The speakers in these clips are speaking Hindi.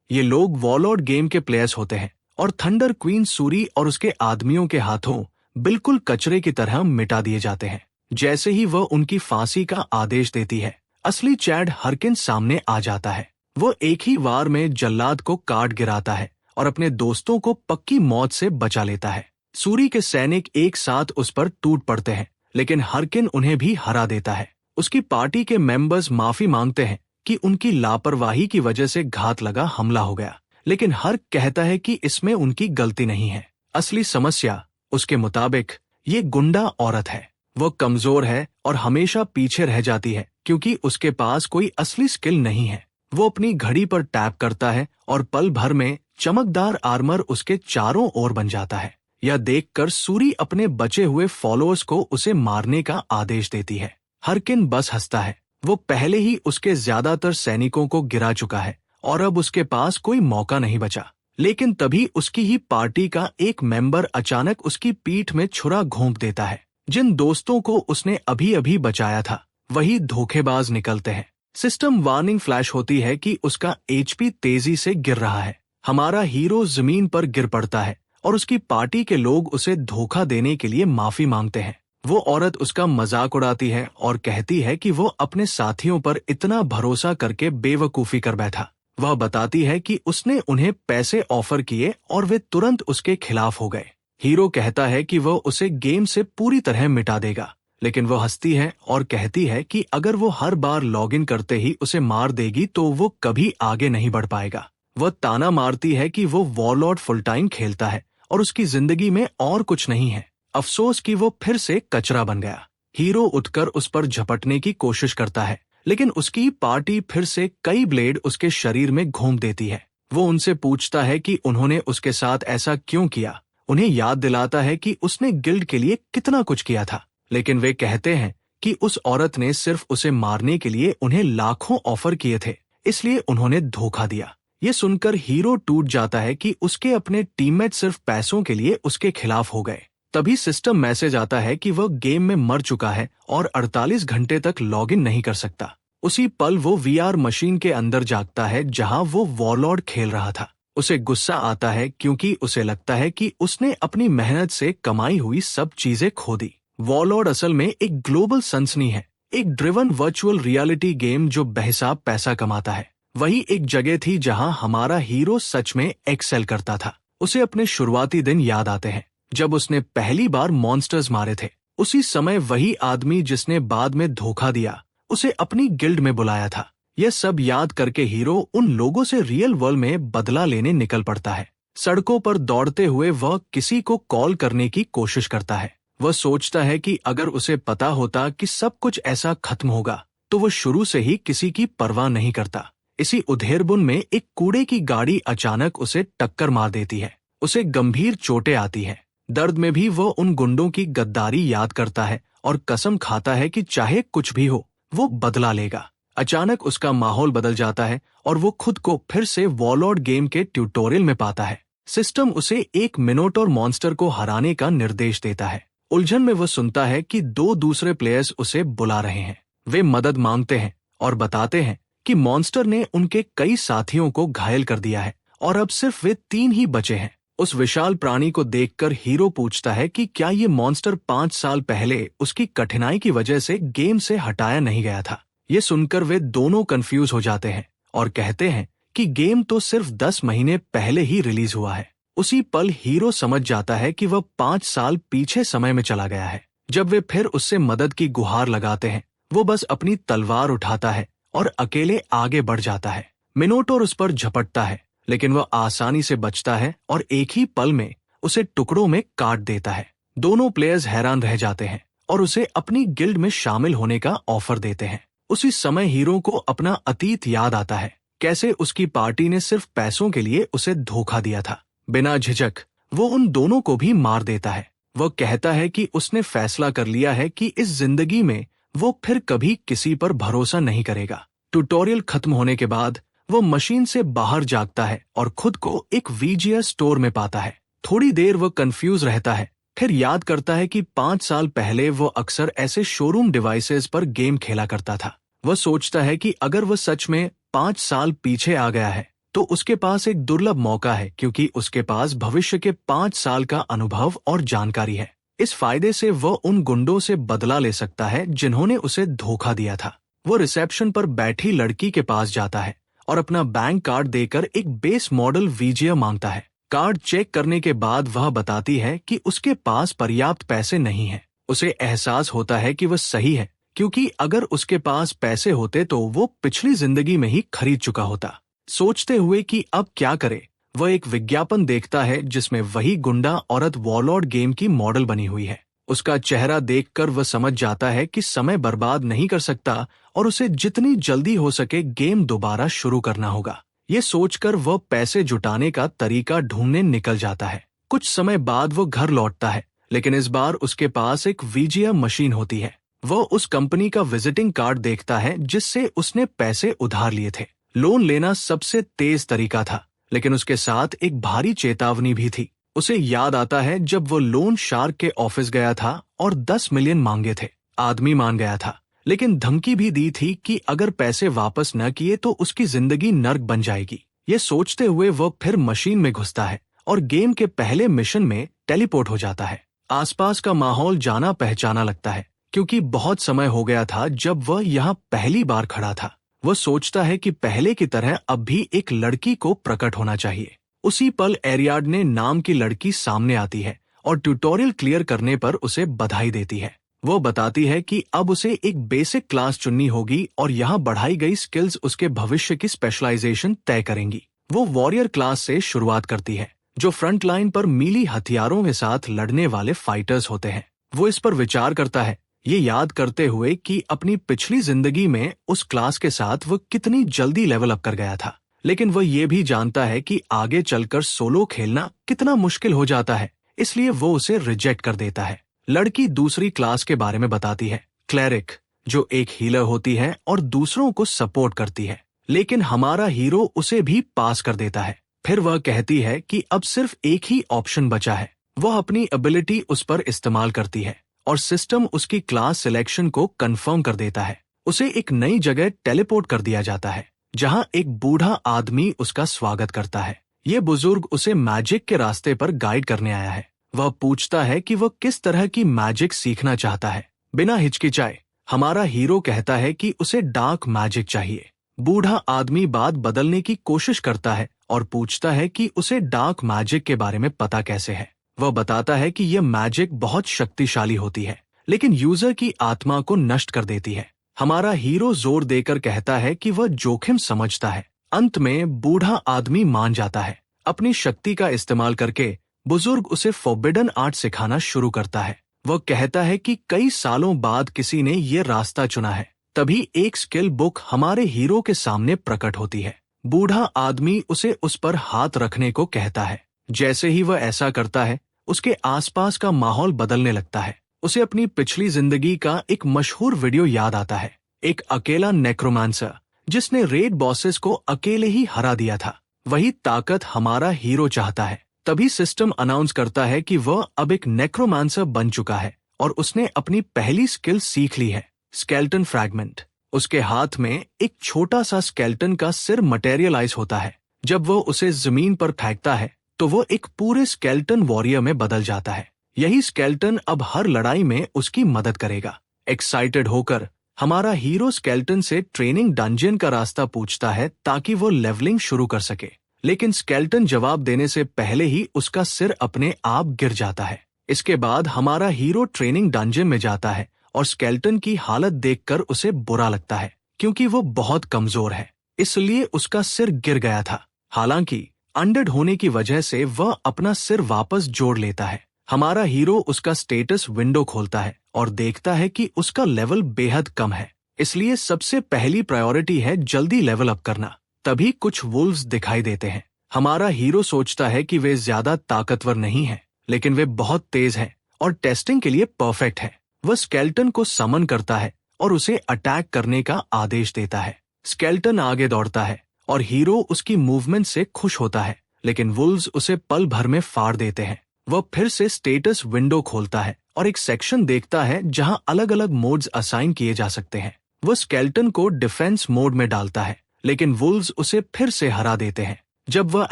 ये लोग वॉरलॉर्ड गेम के प्लेयर्स होते हैं और थंडर क्वीन सूरी और उसके आदमियों के हाथों बिल्कुल कचरे की तरह मिटा दिए जाते हैं जैसे ही वह उनकी फांसी का आदेश देती है। असली चैड हरकिन्स सामने आ जाता है। वो एक ही वार में जल्लाद को काट गिराता है और अपने दोस्तों को पक्की मौत से बचा लेता है। सूरी के सैनिक एक साथ उस पर टूट पड़ते हैं, लेकिन हरकिन उन्हें भी हरा देता है। उसकी पार्टी के मेंबर्स माफी मांगते हैं कि उनकी लापरवाही की वजह से घात लगा हमला हो गया, लेकिन हर्क कहता है कि इसमें उनकी गलती नहीं है। असली समस्या उसके मुताबिक ये गुंडा औरत है। वो कमजोर है और हमेशा पीछे रह जाती है क्योंकि उसके पास कोई असली स्किल नहीं है। वो अपनी घड़ी पर टैप करता है और पल भर में चमकदार आर्मर उसके चारों ओर बन जाता है। यह देखकर सूरी अपने बचे हुए फॉलोअर्स को उसे मारने का आदेश देती है। हरकिन बस हंसता है। वो पहले ही उसके ज्यादातर सैनिकों को गिरा चुका है और अब उसके पास कोई मौका नहीं बचा। लेकिन तभी उसकी ही पार्टी का एक मेंबर अचानक उसकी पीठ में छुरा घोंप देता है। जिन दोस्तों को उसने अभी अभी बचाया था वही धोखेबाज निकलते हैं। सिस्टम वार्निंग फ्लैश होती है कि उसका एचपी तेजी से गिर रहा है। हमारा हीरो जमीन पर गिर पड़ता है और उसकी पार्टी के लोग उसे धोखा देने के लिए माफी मांगते हैं। वो औरत उसका मजाक उड़ाती है और कहती है कि वो अपने साथियों पर इतना भरोसा करके बेवकूफी कर बैठा। वह बताती है कि उसने उन्हें पैसे ऑफर किए और वे तुरंत उसके खिलाफ हो गए। हीरो कहता है कि वह उसे गेम से पूरी तरह मिटा देगा, लेकिन वो हंसती है और कहती है कि अगर वो हर बार लॉगिन करते ही उसे मार देगी तो वो कभी आगे नहीं बढ़ पाएगा। वह ताना मारती है कि वो वॉरलॉर्ड फुल टाइम खेलता है और उसकी जिंदगी में और कुछ नहीं है। अफसोस कि वो फिर से कचरा बन गया। हीरो उठकर उस पर झपटने की कोशिश करता है, लेकिन उसकी पार्टी फिर से कई ब्लेड उसके शरीर में घोंप देती है। वो उनसे पूछता है कि उन्होंने उसके साथ ऐसा क्यों किया। उन्हें याद दिलाता है कि उसने गिल्ड के लिए कितना कुछ किया था, लेकिन वे कहते हैं कि उस औरत ने सिर्फ उसे मारने के लिए उन्हें लाखों ऑफर किए थे, इसलिए उन्होंने धोखा दिया। ये सुनकर हीरो टूट जाता है कि उसके अपने टीममेट सिर्फ पैसों के लिए उसके खिलाफ हो गए। तभी सिस्टम मैसेज आता है कि वह गेम में मर चुका है और 48 घंटे तक लॉगिन नहीं कर सकता। उसी पल वो वीआर मशीन के अंदर जागता है जहां वो वॉरलॉर्ड खेल रहा था। उसे गुस्सा आता है क्योंकि उसे लगता है कि उसने अपनी मेहनत से कमाई हुई सब चीजें खो दी। वॉरलॉर्ड असल में एक ग्लोबल सनसनी है, एक ड्रिवन वर्चुअल रियलिटी गेम जो बेहिसाब पैसा कमाता है। वही एक जगह थी जहां हमारा हीरो सच में एक्सेल करता था। उसे अपने शुरुआती दिन याद आते हैं जब उसने पहली बार मॉन्स्टर्स मारे थे। उसी समय वही आदमी जिसने बाद में धोखा दिया उसे अपनी गिल्ड में बुलाया था। यह सब याद करके हीरो उन लोगों से रियल वर्ल्ड में बदला लेने निकल पड़ता है। सड़कों पर दौड़ते हुए वह किसी को कॉल करने की कोशिश करता है। वह सोचता है कि अगर उसे पता होता कि सब कुछ ऐसा खत्म होगा तो वो शुरू से ही किसी की परवाह नहीं करता। इसी उधेड़बुन में एक कूड़े की गाड़ी अचानक उसे टक्कर मार देती है। उसे गंभीर चोटें आती हैं। दर्द में भी वह उन गुंडों की गद्दारी याद करता है और कसम खाता है कि चाहे कुछ भी हो वो बदला लेगा। अचानक उसका माहौल बदल जाता है और वो खुद को फिर से वॉरलॉर्ड गेम के ट्यूटोरियल में पाता है। सिस्टम उसे एक मिनोटोर मॉन्स्टर को हराने का निर्देश देता है। उलझन में वह सुनता है कि 2 दूसरे प्लेयर्स उसे बुला रहे हैं। वे मदद मांगते हैं और बताते हैं कि मॉन्स्टर ने उनके कई साथियों को घायल कर दिया है और अब सिर्फ वे 3 ही बचे हैं। उस विशाल प्राणी को देखकर हीरो पूछता है कि क्या ये मॉन्स्टर 5 साल पहले उसकी कठिनाई की वजह से गेम से हटाया नहीं गया था। ये सुनकर वे दोनों कंफ्यूज हो जाते हैं और कहते हैं कि गेम तो सिर्फ 10 महीने पहले ही रिलीज हुआ है। उसी पल हीरो समझ जाता है कि वह 5 साल पीछे समय में चला गया है। जब वे फिर उससे मदद की गुहार लगाते हैं वो बस अपनी तलवार उठाता है और अकेले आगे बढ़ जाता है। मिनोटोर उस पर झपटता है, लेकिन वह आसानी से बचता है और एक ही पल में उसे टुकड़ों में काट देता है। दोनों प्लेयर्स हैरान रह जाते हैं और उसे अपनी गिल्ड में शामिल होने का ऑफर देते हैं। उसी समय हीरो को अपना अतीत याद आता है, कैसे उसकी पार्टी ने सिर्फ पैसों के लिए उसे धोखा दिया था। बिना झिझक वो उन दोनों को भी मार देता है। वह कहता है कि उसने फैसला कर लिया है कि इस जिंदगी में वो फिर कभी किसी पर भरोसा नहीं करेगा। ट्यूटोरियल खत्म होने के बाद वो मशीन से बाहर जागता है और खुद को एक वीजीएस स्टोर में पाता है। थोड़ी देर वह कंफ्यूज रहता है, फिर याद करता है कि 5 साल पहले वो अक्सर ऐसे शोरूम डिवाइसेस पर गेम खेला करता था। वह सोचता है कि अगर वह सच में 5 साल पीछे आ गया है तो उसके पास एक दुर्लभ मौका है, क्योंकि उसके पास भविष्य के 5 साल का अनुभव और जानकारी है। इस फायदे से वह उन गुंडों से बदला ले सकता है जिन्होंने उसे धोखा दिया था। वो रिसेप्शन पर बैठी लड़की के पास जाता है और अपना बैंक कार्ड देकर एक बेस मॉडल विजय मांगता है। कार्ड चेक करने के बाद वह बताती है कि उसके पास पर्याप्त पैसे नहीं हैं। उसे एहसास होता है कि वह सही है, क्योंकि अगर उसके पास पैसे होते तो वो पिछली जिंदगी में ही खरीद चुका होता। सोचते हुए कि अब क्या करे, वह एक विज्ञापन देखता है जिसमें वही गुंडा औरत वॉरलॉर्ड गेम की मॉडल बनी हुई है। उसका चेहरा देखकर वह समझ जाता है कि समय बर्बाद नहीं कर सकता और उसे जितनी जल्दी हो सके गेम दोबारा शुरू करना होगा। ये सोचकर वह पैसे जुटाने का तरीका ढूंढने निकल जाता है। कुछ समय बाद वो घर लौटता है, लेकिन इस बार उसके पास एक वीजीए मशीन होती है। वह उस कंपनी का विजिटिंग कार्ड देखता है जिससे उसने पैसे उधार लिए थे। लोन लेना सबसे तेज तरीका था, लेकिन उसके साथ एक भारी चेतावनी भी थी। उसे याद आता है जब वो लोन शार्क के ऑफिस गया था और 10 मिलियन मांगे थे। आदमी मान गया था, लेकिन धमकी भी दी थी कि अगर पैसे वापस न किए तो उसकी जिंदगी नर्क बन जाएगी। ये सोचते हुए वह फिर मशीन में घुसता है और गेम के पहले मिशन में टेलीपोर्ट हो जाता है। आसपास का माहौल जाना पहचाना लगता है, क्योंकि बहुत समय हो गया था जब वह यहाँ पहली बार खड़ा था। वह सोचता है कि पहले की तरह अब भी एक लड़की को प्रकट होना चाहिए। उसी पल एरियाडने नाम की लड़की सामने आती है और ट्यूटोरियल क्लियर करने पर उसे बधाई देती है। वो बताती है कि अब उसे एक बेसिक क्लास चुननी होगी और यहाँ बढ़ाई गई स्किल्स उसके भविष्य की स्पेशलाइजेशन तय करेंगी। वो वॉरियर क्लास से शुरुआत करती है, जो फ्रंट लाइन पर मीली हथियारों के साथ लड़ने वाले फाइटर्स होते हैं। वो इस पर विचार करता है, ये याद करते हुए कि अपनी पिछली जिंदगी में उस क्लास के साथ वह कितनी जल्दी लेवल अप कर गया था। लेकिन वह ये भी जानता है कि आगे चलकर सोलो खेलना कितना मुश्किल हो जाता है, इसलिए वो उसे रिजेक्ट कर देता है। लड़की दूसरी क्लास के बारे में बताती है, क्लेरिक, जो एक हीलर होती है और दूसरों को सपोर्ट करती है। लेकिन हमारा हीरो उसे भी पास कर देता है। फिर वह कहती है कि अब सिर्फ एक ही ऑप्शन बचा है। वह अपनी एबिलिटी उस पर इस्तेमाल करती है और सिस्टम उसकी क्लास सिलेक्शन को कंफर्म कर देता है। उसे एक नई जगह टेलीपोर्ट कर दिया जाता है, जहां एक बूढ़ा आदमी उसका स्वागत करता है। ये बुजुर्ग उसे मैजिक के रास्ते पर गाइड करने आया है। वह पूछता है कि वह किस तरह की मैजिक सीखना चाहता है। बिना हिचकिचाए हमारा हीरो कहता है कि उसे डार्क मैजिक चाहिए। बूढ़ा आदमी बात बदलने की कोशिश करता है और पूछता है कि उसे डार्क मैजिक के बारे में पता कैसे है। वह बताता है कि यह मैजिक बहुत शक्तिशाली होती है, लेकिन यूजर की आत्मा को नष्ट कर देती है। हमारा हीरो जोर देकर कहता है कि वह जोखिम समझता है। अंत में बूढ़ा आदमी मान जाता है। अपनी शक्ति का इस्तेमाल करके बुजुर्ग उसे फॉरबिडन आर्ट सिखाना शुरू करता है। वह कहता है कि कई सालों बाद किसी ने ये रास्ता चुना है। तभी एक स्किल बुक हमारे हीरो के सामने प्रकट होती है। बूढ़ा आदमी उसे उस पर हाथ रखने को कहता है। जैसे ही वह ऐसा करता है, उसके आसपास का माहौल बदलने लगता है। उसे अपनी पिछली जिंदगी का एक मशहूर वीडियो याद आता है, एक अकेला नेक्रोमांसर जिसने रेड बॉसेस को अकेले ही हरा दिया था। वही ताकत हमारा हीरो चाहता है। तभी सिस्टम अनाउंस करता है कि वह अब एक नेक्रोमांसर बन चुका है और उसने अपनी पहली स्किल सीख ली है, स्केल्टन फ्रैगमेंट। उसके हाथ में एक छोटा सा स्केल्टन का सिर मटेरियलाइज होता है। जब वह उसे जमीन पर फेंकता है तो वो एक पूरे स्केल्टन वॉरियर में बदल जाता है। यही स्केल्टन अब हर लड़ाई में उसकी मदद करेगा। एक्साइटेड होकर हमारा हीरो स्केल्टन से ट्रेनिंग डंजन का रास्ता पूछता है ताकि वो लेवलिंग शुरू कर सके, लेकिन स्केल्टन जवाब देने से पहले ही उसका सिर अपने आप गिर जाता है। इसके बाद हमारा हीरो ट्रेनिंग डंजन में जाता है और स्केल्टन की हालत देखकर उसे बुरा लगता है, क्योंकि वो बहुत कमजोर है, इसलिए उसका सिर गिर गया था। हालांकि अनडेड होने की वजह से वह अपना सिर वापस जोड़ लेता है। हमारा हीरो उसका स्टेटस विंडो खोलता है और देखता है कि उसका लेवल बेहद कम है, इसलिए सबसे पहली प्रायोरिटी है जल्दी लेवल अप करना। तभी कुछ वुल्व्स दिखाई देते हैं। हमारा हीरो सोचता है कि वे ज्यादा ताकतवर नहीं हैं, लेकिन वे बहुत तेज हैं और टेस्टिंग के लिए परफेक्ट है। वह स्केल्टन को समन करता है और उसे अटैक करने का आदेश देता है। स्केल्टन आगे दौड़ता है और हीरो उसकी मूवमेंट से खुश होता है, लेकिन वुल्व्स उसे पल भर में फाड़ देते हैं। वह फिर से स्टेटस विंडो खोलता है और एक सेक्शन देखता है जहां अलग अलग मोड्स असाइन किए जा सकते हैं। वह स्केल्टन को डिफेंस मोड में डालता है, लेकिन वुल्व्स उसे फिर से हरा देते हैं। जब वह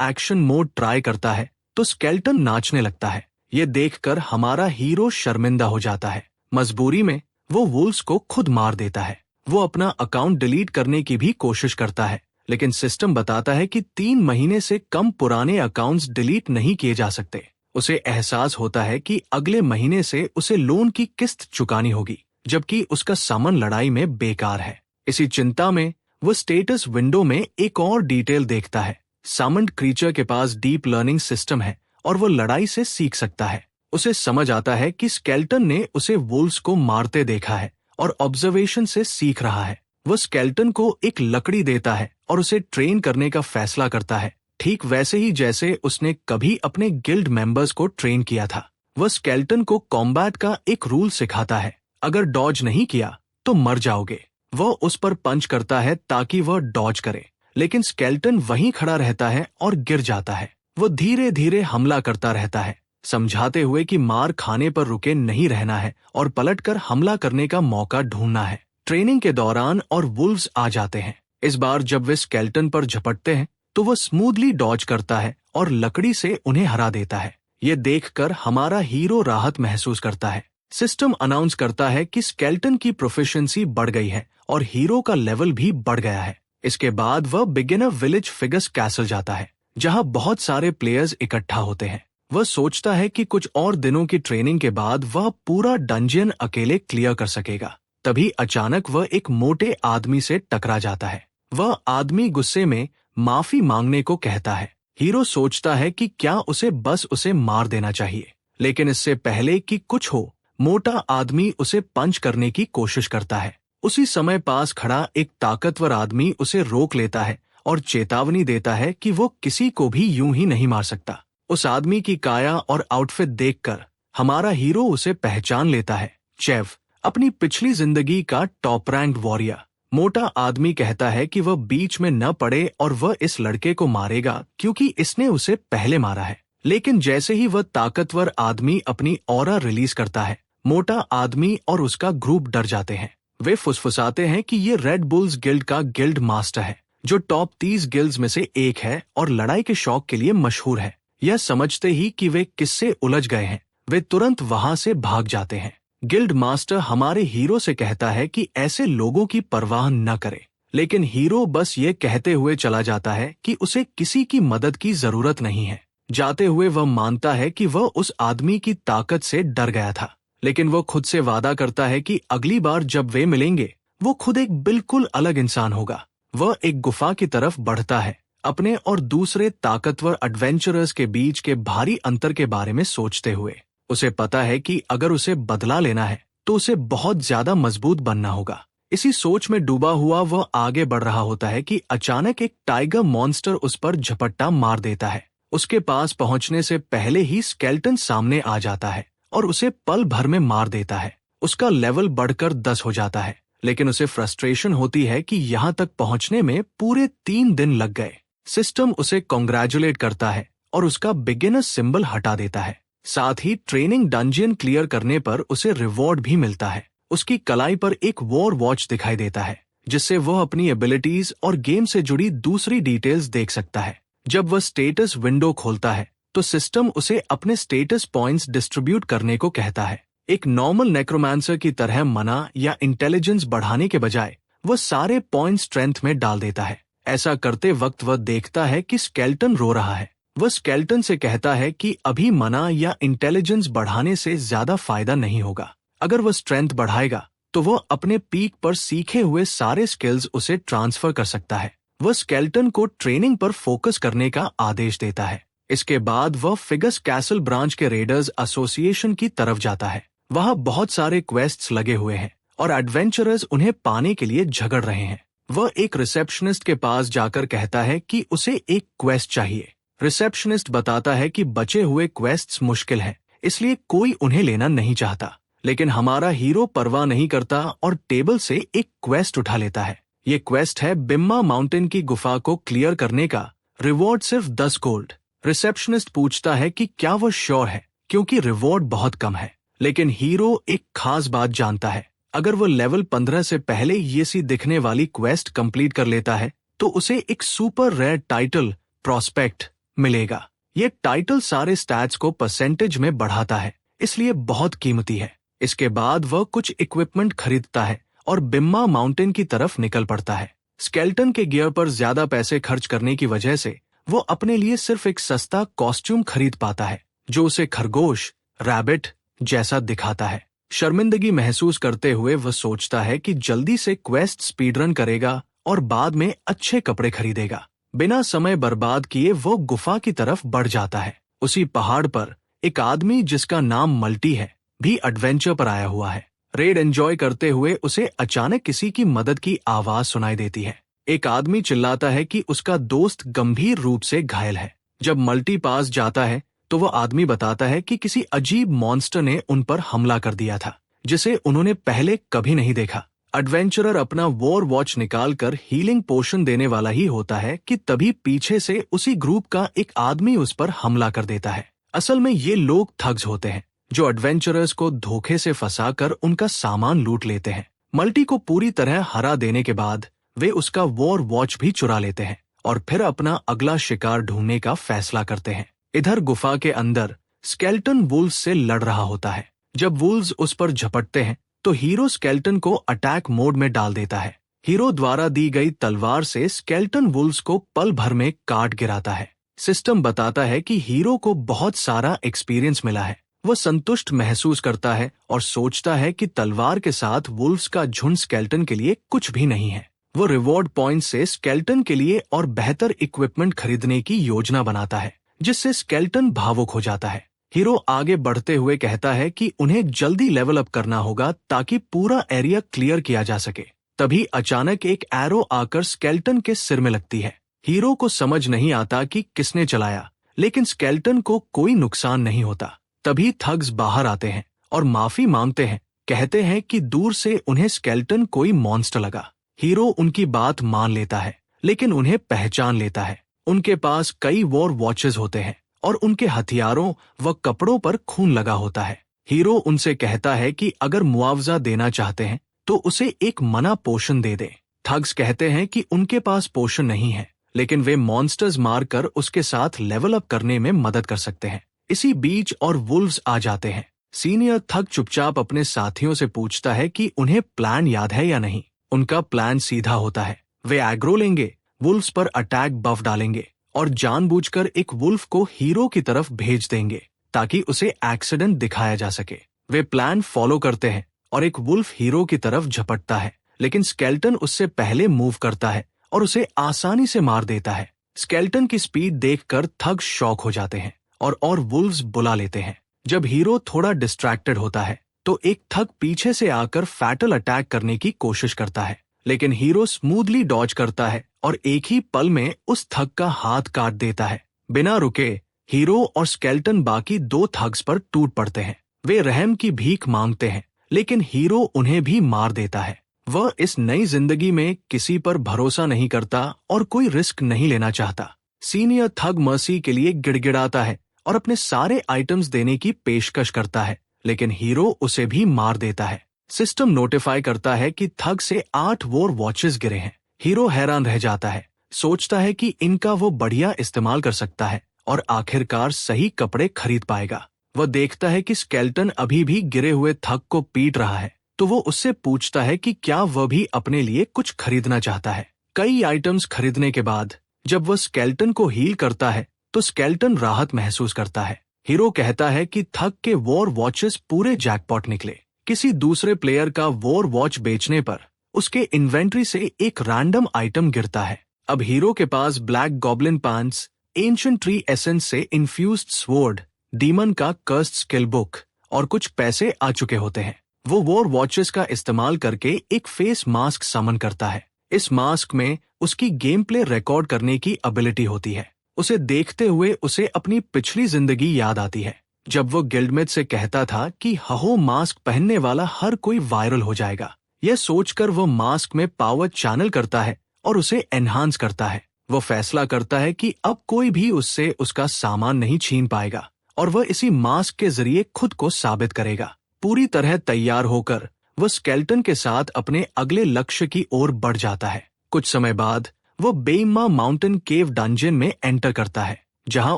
एक्शन मोड ट्राई करता है तो स्केलेटन नाचने लगता है। ये देखकर हमारा हीरो शर्मिंदा हो जाता है। मजबूरी में वो वुल्व्स को खुद मार देता है। वो अपना अकाउंट डिलीट करने की भी कोशिश करता है, लेकिन सिस्टम बताता है कि 3 महीने से कम पुराने अकाउंट्स डिलीट नहीं किए जा सकते। उसे एहसास होता है कि अगले महीने से उसे लोन की किस्त चुकानी होगी, जबकि उसका सामान लड़ाई में बेकार है। इसी चिंता में वो स्टेटस विंडो में एक और डिटेल देखता है। सामंड क्रीचर के पास डीप लर्निंग सिस्टम है और वो लड़ाई से सीख सकता है। उसे समझ आता है कि स्केलेटन ने उसे वुल्व्स को मारते देखा है और ऑब्जर्वेशन से सीख रहा है। वो स्केलेटन को एक लकड़ी देता है और उसे ट्रेन करने का फैसला करता है, ठीक वैसे ही जैसे उसने कभी अपने गिल्ड मेंबर्स को ट्रेन किया था। वह स्केलेटन को कॉम्बैट का एक रूल सिखाता है, अगर डॉज नहीं किया तो मर जाओगे। वह उस पर पंच करता है ताकि वह डॉज करे, लेकिन स्केलेटन वहीं खड़ा रहता है और गिर जाता है। वो धीरे धीरे हमला करता रहता है, समझाते हुए कि मार खाने पर रुके नहीं रहना है और पलटकर हमला करने का मौका ढूंढना है। ट्रेनिंग के दौरान और वुल्व्स आ जाते हैं। इस बार जब वे स्केलेटन पर झपटते हैं तो वह स्मूथली डॉज करता है और लकड़ी से उन्हें हरा देता है। ये देखकर हमारा हीरो राहत महसूस करता है। सिस्टम अनाउंस करता है कि स्केलेटन की प्रोफिशिएंसी बढ़ गई है और हीरो का लेवल भी बढ़ गया है। इसके बाद वह बिगिनर विलेज फिगस कैसल जाता है, जहां बहुत सारे प्लेयर्स इकट्ठा होते हैं। वह सोचता है कि कुछ और दिनों की ट्रेनिंग के बाद वह पूरा डंजियन अकेले क्लियर कर सकेगा। तभी अचानक वह एक मोटे आदमी से टकरा जाता है। वह आदमी गुस्से में माफी मांगने को कहता है। हीरो सोचता है कि क्या उसे बस उसे मार देना चाहिए, लेकिन इससे पहले कि कुछ हो, मोटा आदमी उसे पंच करने की कोशिश करता है। उसी समय पास खड़ा एक ताकतवर आदमी उसे रोक लेता है और चेतावनी देता है कि वो किसी को भी यूं ही नहीं मार सकता। उस आदमी की काया और आउटफिट देखकर हमारा हीरो उसे पहचान लेता है। चेव, अपनी पिछली जिंदगी का टॉप रैंक वॉरियर। मोटा आदमी कहता है कि वह बीच में न पड़े और वह इस लड़के को मारेगा क्योंकि इसने उसे पहले मारा है। लेकिन जैसे ही वह ताकतवर आदमी अपनी ऑरा रिलीज करता है, मोटा आदमी और उसका ग्रुप डर जाते हैं। वे फुसफुसाते हैं कि ये रेड बुल्स गिल्ड का गिल्ड मास्टर है, जो टॉप 30 गिल्ड्स में से एक है और लड़ाई के शौक के लिए मशहूर है। यह समझते ही कि वे किससे उलझ गए हैं, वे तुरंत वहां से भाग जाते हैं। गिल्ड मास्टर हमारे हीरो से कहता है कि ऐसे लोगों की परवाह न करे, लेकिन हीरो बस ये कहते हुए चला जाता है कि उसे किसी की मदद की जरूरत नहीं है। जाते हुए वह मानता है कि वह उस आदमी की ताकत से डर गया था, लेकिन वह खुद से वादा करता है कि अगली बार जब वे मिलेंगे वो खुद एक बिल्कुल अलग इंसान होगा। वह एक गुफा की तरफ बढ़ता है, अपने और दूसरे ताकतवर एडवेंचरर्स के बीच के भारी अंतर के बारे में सोचते हुए। उसे पता है कि अगर उसे बदला लेना है तो उसे बहुत ज्यादा मजबूत बनना होगा। इसी सोच में डूबा हुआ वह आगे बढ़ रहा होता है कि अचानक एक टाइगर मॉन्स्टर उस पर झपट्टा मार देता है। उसके पास पहुंचने से पहले ही स्केलेटन सामने आ जाता है और उसे पल भर में मार देता है। उसका लेवल बढ़कर 10 हो जाता है, लेकिन उसे फ्रस्ट्रेशन होती है कि यहाँ तक पहुंचने में पूरे 3 दिन लग गए। सिस्टम उसे कॉन्ग्रेचुलेट करता है और उसका बिगिनर सिंबल हटा देता है। साथ ही ट्रेनिंग डंजियन क्लियर करने पर उसे रिवॉर्ड भी मिलता है। उसकी कलाई पर एक वॉर वॉच दिखाई देता है, जिससे वह अपनी एबिलिटीज और गेम से जुड़ी दूसरी डिटेल्स देख सकता है। जब वह स्टेटस विंडो खोलता है तो सिस्टम उसे अपने स्टेटस पॉइंट्स डिस्ट्रीब्यूट करने को कहता है। एक नॉर्मल नेक्रोमांसर की तरह मना या इंटेलिजेंस बढ़ाने के बजाय वह सारे पॉइंट स्ट्रेंथ में डाल देता है। ऐसा करते वक्त वह देखता है कि स्केलेटन रो रहा है। वह स्केलेटन से कहता है कि अभी मना या इंटेलिजेंस बढ़ाने से ज्यादा फायदा नहीं होगा। अगर वह स्ट्रेंथ बढ़ाएगा तो वह अपने पीक पर सीखे हुए सारे स्किल्स उसे ट्रांसफर कर सकता है। वह स्केलेटन को ट्रेनिंग पर फोकस करने का आदेश देता है। इसके बाद वह फिगस कैसल ब्रांच के रेडर्स एसोसिएशन की तरफ जाता है। वहां बहुत सारे क्वेस्ट्स लगे हुए हैं और एडवेंचरर्स उन्हें पाने के लिए झगड़ रहे हैं। वह एक रिसेप्शनिस्ट के पास जाकर कहता है कि उसे एक क्वेस्ट चाहिए। रिसेप्शनिस्ट बताता है कि बचे हुए क्वेस्ट्स मुश्किल हैं, इसलिए कोई उन्हें लेना नहीं चाहता। लेकिन हमारा हीरो परवाह नहीं करता और टेबल से एक क्वेस्ट उठा लेता है। ये क्वेस्ट है बिम्मा माउंटेन की गुफा को क्लियर करने का, रिवॉर्ड सिर्फ 10 गोल्ड। रिसेप्शनिस्ट पूछता है कि क्या वो श्योर है, क्योंकि रिवॉर्ड बहुत कम है। लेकिन हीरो एक खास बात जानता है, अगर वो लेवल 15 से पहले ये सी दिखने वाली क्वेस्ट कंप्लीट कर लेता है तो उसे एक सुपर रेयर टाइटल प्रोस्पेक्ट मिलेगा। ये टाइटल सारे स्टैट्स को परसेंटेज में बढ़ाता है, इसलिए बहुत कीमती है। इसके बाद वह कुछ इक्विपमेंट खरीदता है और बिम्मा माउंटेन की तरफ निकल पड़ता है। स्केल्टन के गियर पर ज्यादा पैसे खर्च करने की वजह से वो अपने लिए सिर्फ एक सस्ता कॉस्ट्यूम खरीद पाता है जो उसे खरगोश रैबिट जैसा दिखाता है। शर्मिंदगी महसूस करते हुए वह सोचता है कि जल्दी से क्वेस्ट स्पीड रन करेगा और बाद में अच्छे कपड़े खरीदेगा। बिना समय बर्बाद किए वो गुफा की तरफ बढ़ जाता है। उसी पहाड़ पर एक आदमी जिसका नाम मल्टी है भी एडवेंचर पर आया हुआ है। रेड एंजॉय करते हुए उसे अचानक किसी की मदद की आवाज सुनाई देती है। एक आदमी चिल्लाता है कि उसका दोस्त गंभीर रूप से घायल है। जब मल्टी पास जाता है तो वह आदमी बताता है कि किसी अजीब मॉन्स्टर ने उन पर हमला कर दिया था जिसे उन्होंने पहले कभी नहीं देखा। एडवेंचरर अपना वॉर वॉच निकालकर हीलिंग पोशन देने वाला ही होता है कि तभी पीछे से उसी ग्रुप का एक आदमी उस पर हमला कर देता है। असल में ये लोग थग्स होते हैं जो एडवेंचरर्स को धोखे से फंसाकर उनका सामान लूट लेते हैं। मल्टी को पूरी तरह हरा देने के बाद वे उसका वॉर वॉच भी चुरा लेते हैं और फिर अपना अगला शिकार ढूंढने का फैसला करते हैं। इधर गुफा के अंदर स्केल्टन वुल्व्स से लड़ रहा होता है। जब वुल्व्स उस पर झपटते हैं तो हीरो स्केल्टन को अटैक मोड में डाल देता है। हीरो द्वारा दी गई तलवार से स्केल्टन वुल्व्स को पल भर में काट गिराता है। सिस्टम बताता है कि हीरो को बहुत सारा एक्सपीरियंस मिला है। वह संतुष्ट महसूस करता है और सोचता है कि तलवार के साथ वुल्व्स का झुंड स्केल्टन के लिए कुछ भी नहीं है। वो रिवॉर्ड पॉइंट से स्केल्टन के लिए और बेहतर इक्विपमेंट खरीदने की योजना बनाता है जिससे स्केल्टन भावुक हो जाता है। हीरो आगे बढ़ते हुए कहता है कि उन्हें जल्दी लेवल अप करना होगा ताकि पूरा एरिया क्लियर किया जा सके। तभी अचानक एक एरो आकर स्केल्टन के सिर में लगती है। हीरो को समझ नहीं आता कि किसने चलाया, लेकिन स्केल्टन को कोई नुकसान नहीं होता। तभी थग्स बाहर आते हैं और माफी मांगते हैं, कहते हैं कि दूर से उन्हें स्केल्टन कोई मॉन्स्टर लगा। हीरो उनकी बात मान लेता है लेकिन उन्हें पहचान लेता है। उनके पास कई वॉर वॉचेस होते हैं और उनके हथियारों व कपड़ों पर खून लगा होता है। हीरो उनसे कहता है कि अगर मुआवजा देना चाहते हैं तो उसे एक मना पोशन दे दे। थग्स कहते हैं कि उनके पास पोशन नहीं है, लेकिन वे मॉन्स्टर्स मारकर उसके साथ लेवल अप करने में मदद कर सकते हैं। इसी बीच और वुल्व्स आ जाते हैं। सीनियर थग चुपचाप अपने साथियों से पूछता है कि उन्हें प्लान याद है या नहीं। उनका प्लान सीधा होता है, वे एग्रो लेंगे, वुल्व्स पर अटैक बफ डालेंगे और जानबूझकर एक वुल्फ को हीरो की तरफ भेज देंगे ताकि उसे एक्सीडेंट दिखाया जा सके। वे प्लान फॉलो करते हैं और एक वुल्फ हीरो की तरफ झपटता है, लेकिन स्केल्टन उससे पहले मूव करता है और उसे आसानी से मार देता है। स्केल्टन की स्पीड देखकर थग शॉक हो जाते हैं और वुल्व्स बुला लेते हैं। जब हीरो थोड़ा डिस्ट्रैक्टेड होता है तो एक थग पीछे से आकर फैटल अटैक करने की कोशिश करता है, लेकिन हीरो स्मूथली डॉज करता है और एक ही पल में उस थग का हाथ काट देता है। बिना रुके हीरो और स्केल्टन बाकी दो थग्स पर टूट पड़ते हैं। वे रहम की भीख मांगते हैं, लेकिन हीरो उन्हें भी मार देता है। वह इस नई जिंदगी में किसी पर भरोसा नहीं करता और कोई रिस्क नहीं लेना चाहता। सीनियर थग मर्सी के लिए गिड़गिड़ाता है और अपने सारे आइटम्स देने की पेशकश करता है, लेकिन हीरो उसे भी मार देता है। सिस्टम नोटिफाई करता है कि थग से 8 वॉर वॉचेस गिरे हैं। हीरो हैरान रह जाता है, सोचता है कि इनका वो बढ़िया इस्तेमाल कर सकता है और आखिरकार सही कपड़े खरीद पाएगा। वह देखता है कि स्केल्टन अभी भी गिरे हुए थग को पीट रहा है, तो वो उससे पूछता है कि क्या वह भी अपने लिए कुछ खरीदना चाहता है। कई आइटम्स खरीदने के बाद जब वह स्केल्टन को हील करता है तो स्केल्टन राहत महसूस करता है। हीरो कहता है कि थग के वॉर वॉचेस पूरे जैकपॉट निकले। किसी दूसरे प्लेयर का वॉर वॉच बेचने पर उसके इन्वेंट्री से एक रैंडम आइटम गिरता है। अब हीरो के पास black goblin pants, ancient tree essence से इन्फ्यूज्ड स्वॉर्ड, डीमन का कर्स्ड स्किल बुक और कुछ पैसे आ चुके होते हैं। वो वॉर वॉचेस का इस्तेमाल करके एक फेस मास्क समन करता है। इस मास्क में उसकी गेम प्ले रिकॉर्ड करने की एबिलिटी होती है। उसे देखते हुए उसे अपनी पिछली जिंदगी याद आती है, जब वो गिल्डमेट से कहता था कि हहो मास्क पहनने वाला हर कोई वायरल हो जाएगा। यह सोचकर वो मास्क में पावर चैनल करता है और उसे एनहांस करता है। वो फैसला करता है कि अब कोई भी उससे उसका सामान नहीं छीन पाएगा और वह इसी मास्क के जरिए खुद को साबित करेगा। पूरी तरह तैयार होकर वह स्केल्टन के साथ अपने अगले लक्ष्य की ओर बढ़ जाता है। कुछ समय बाद वो बेइमा माउंटेन केव डंजन में एंटर करता है, जहां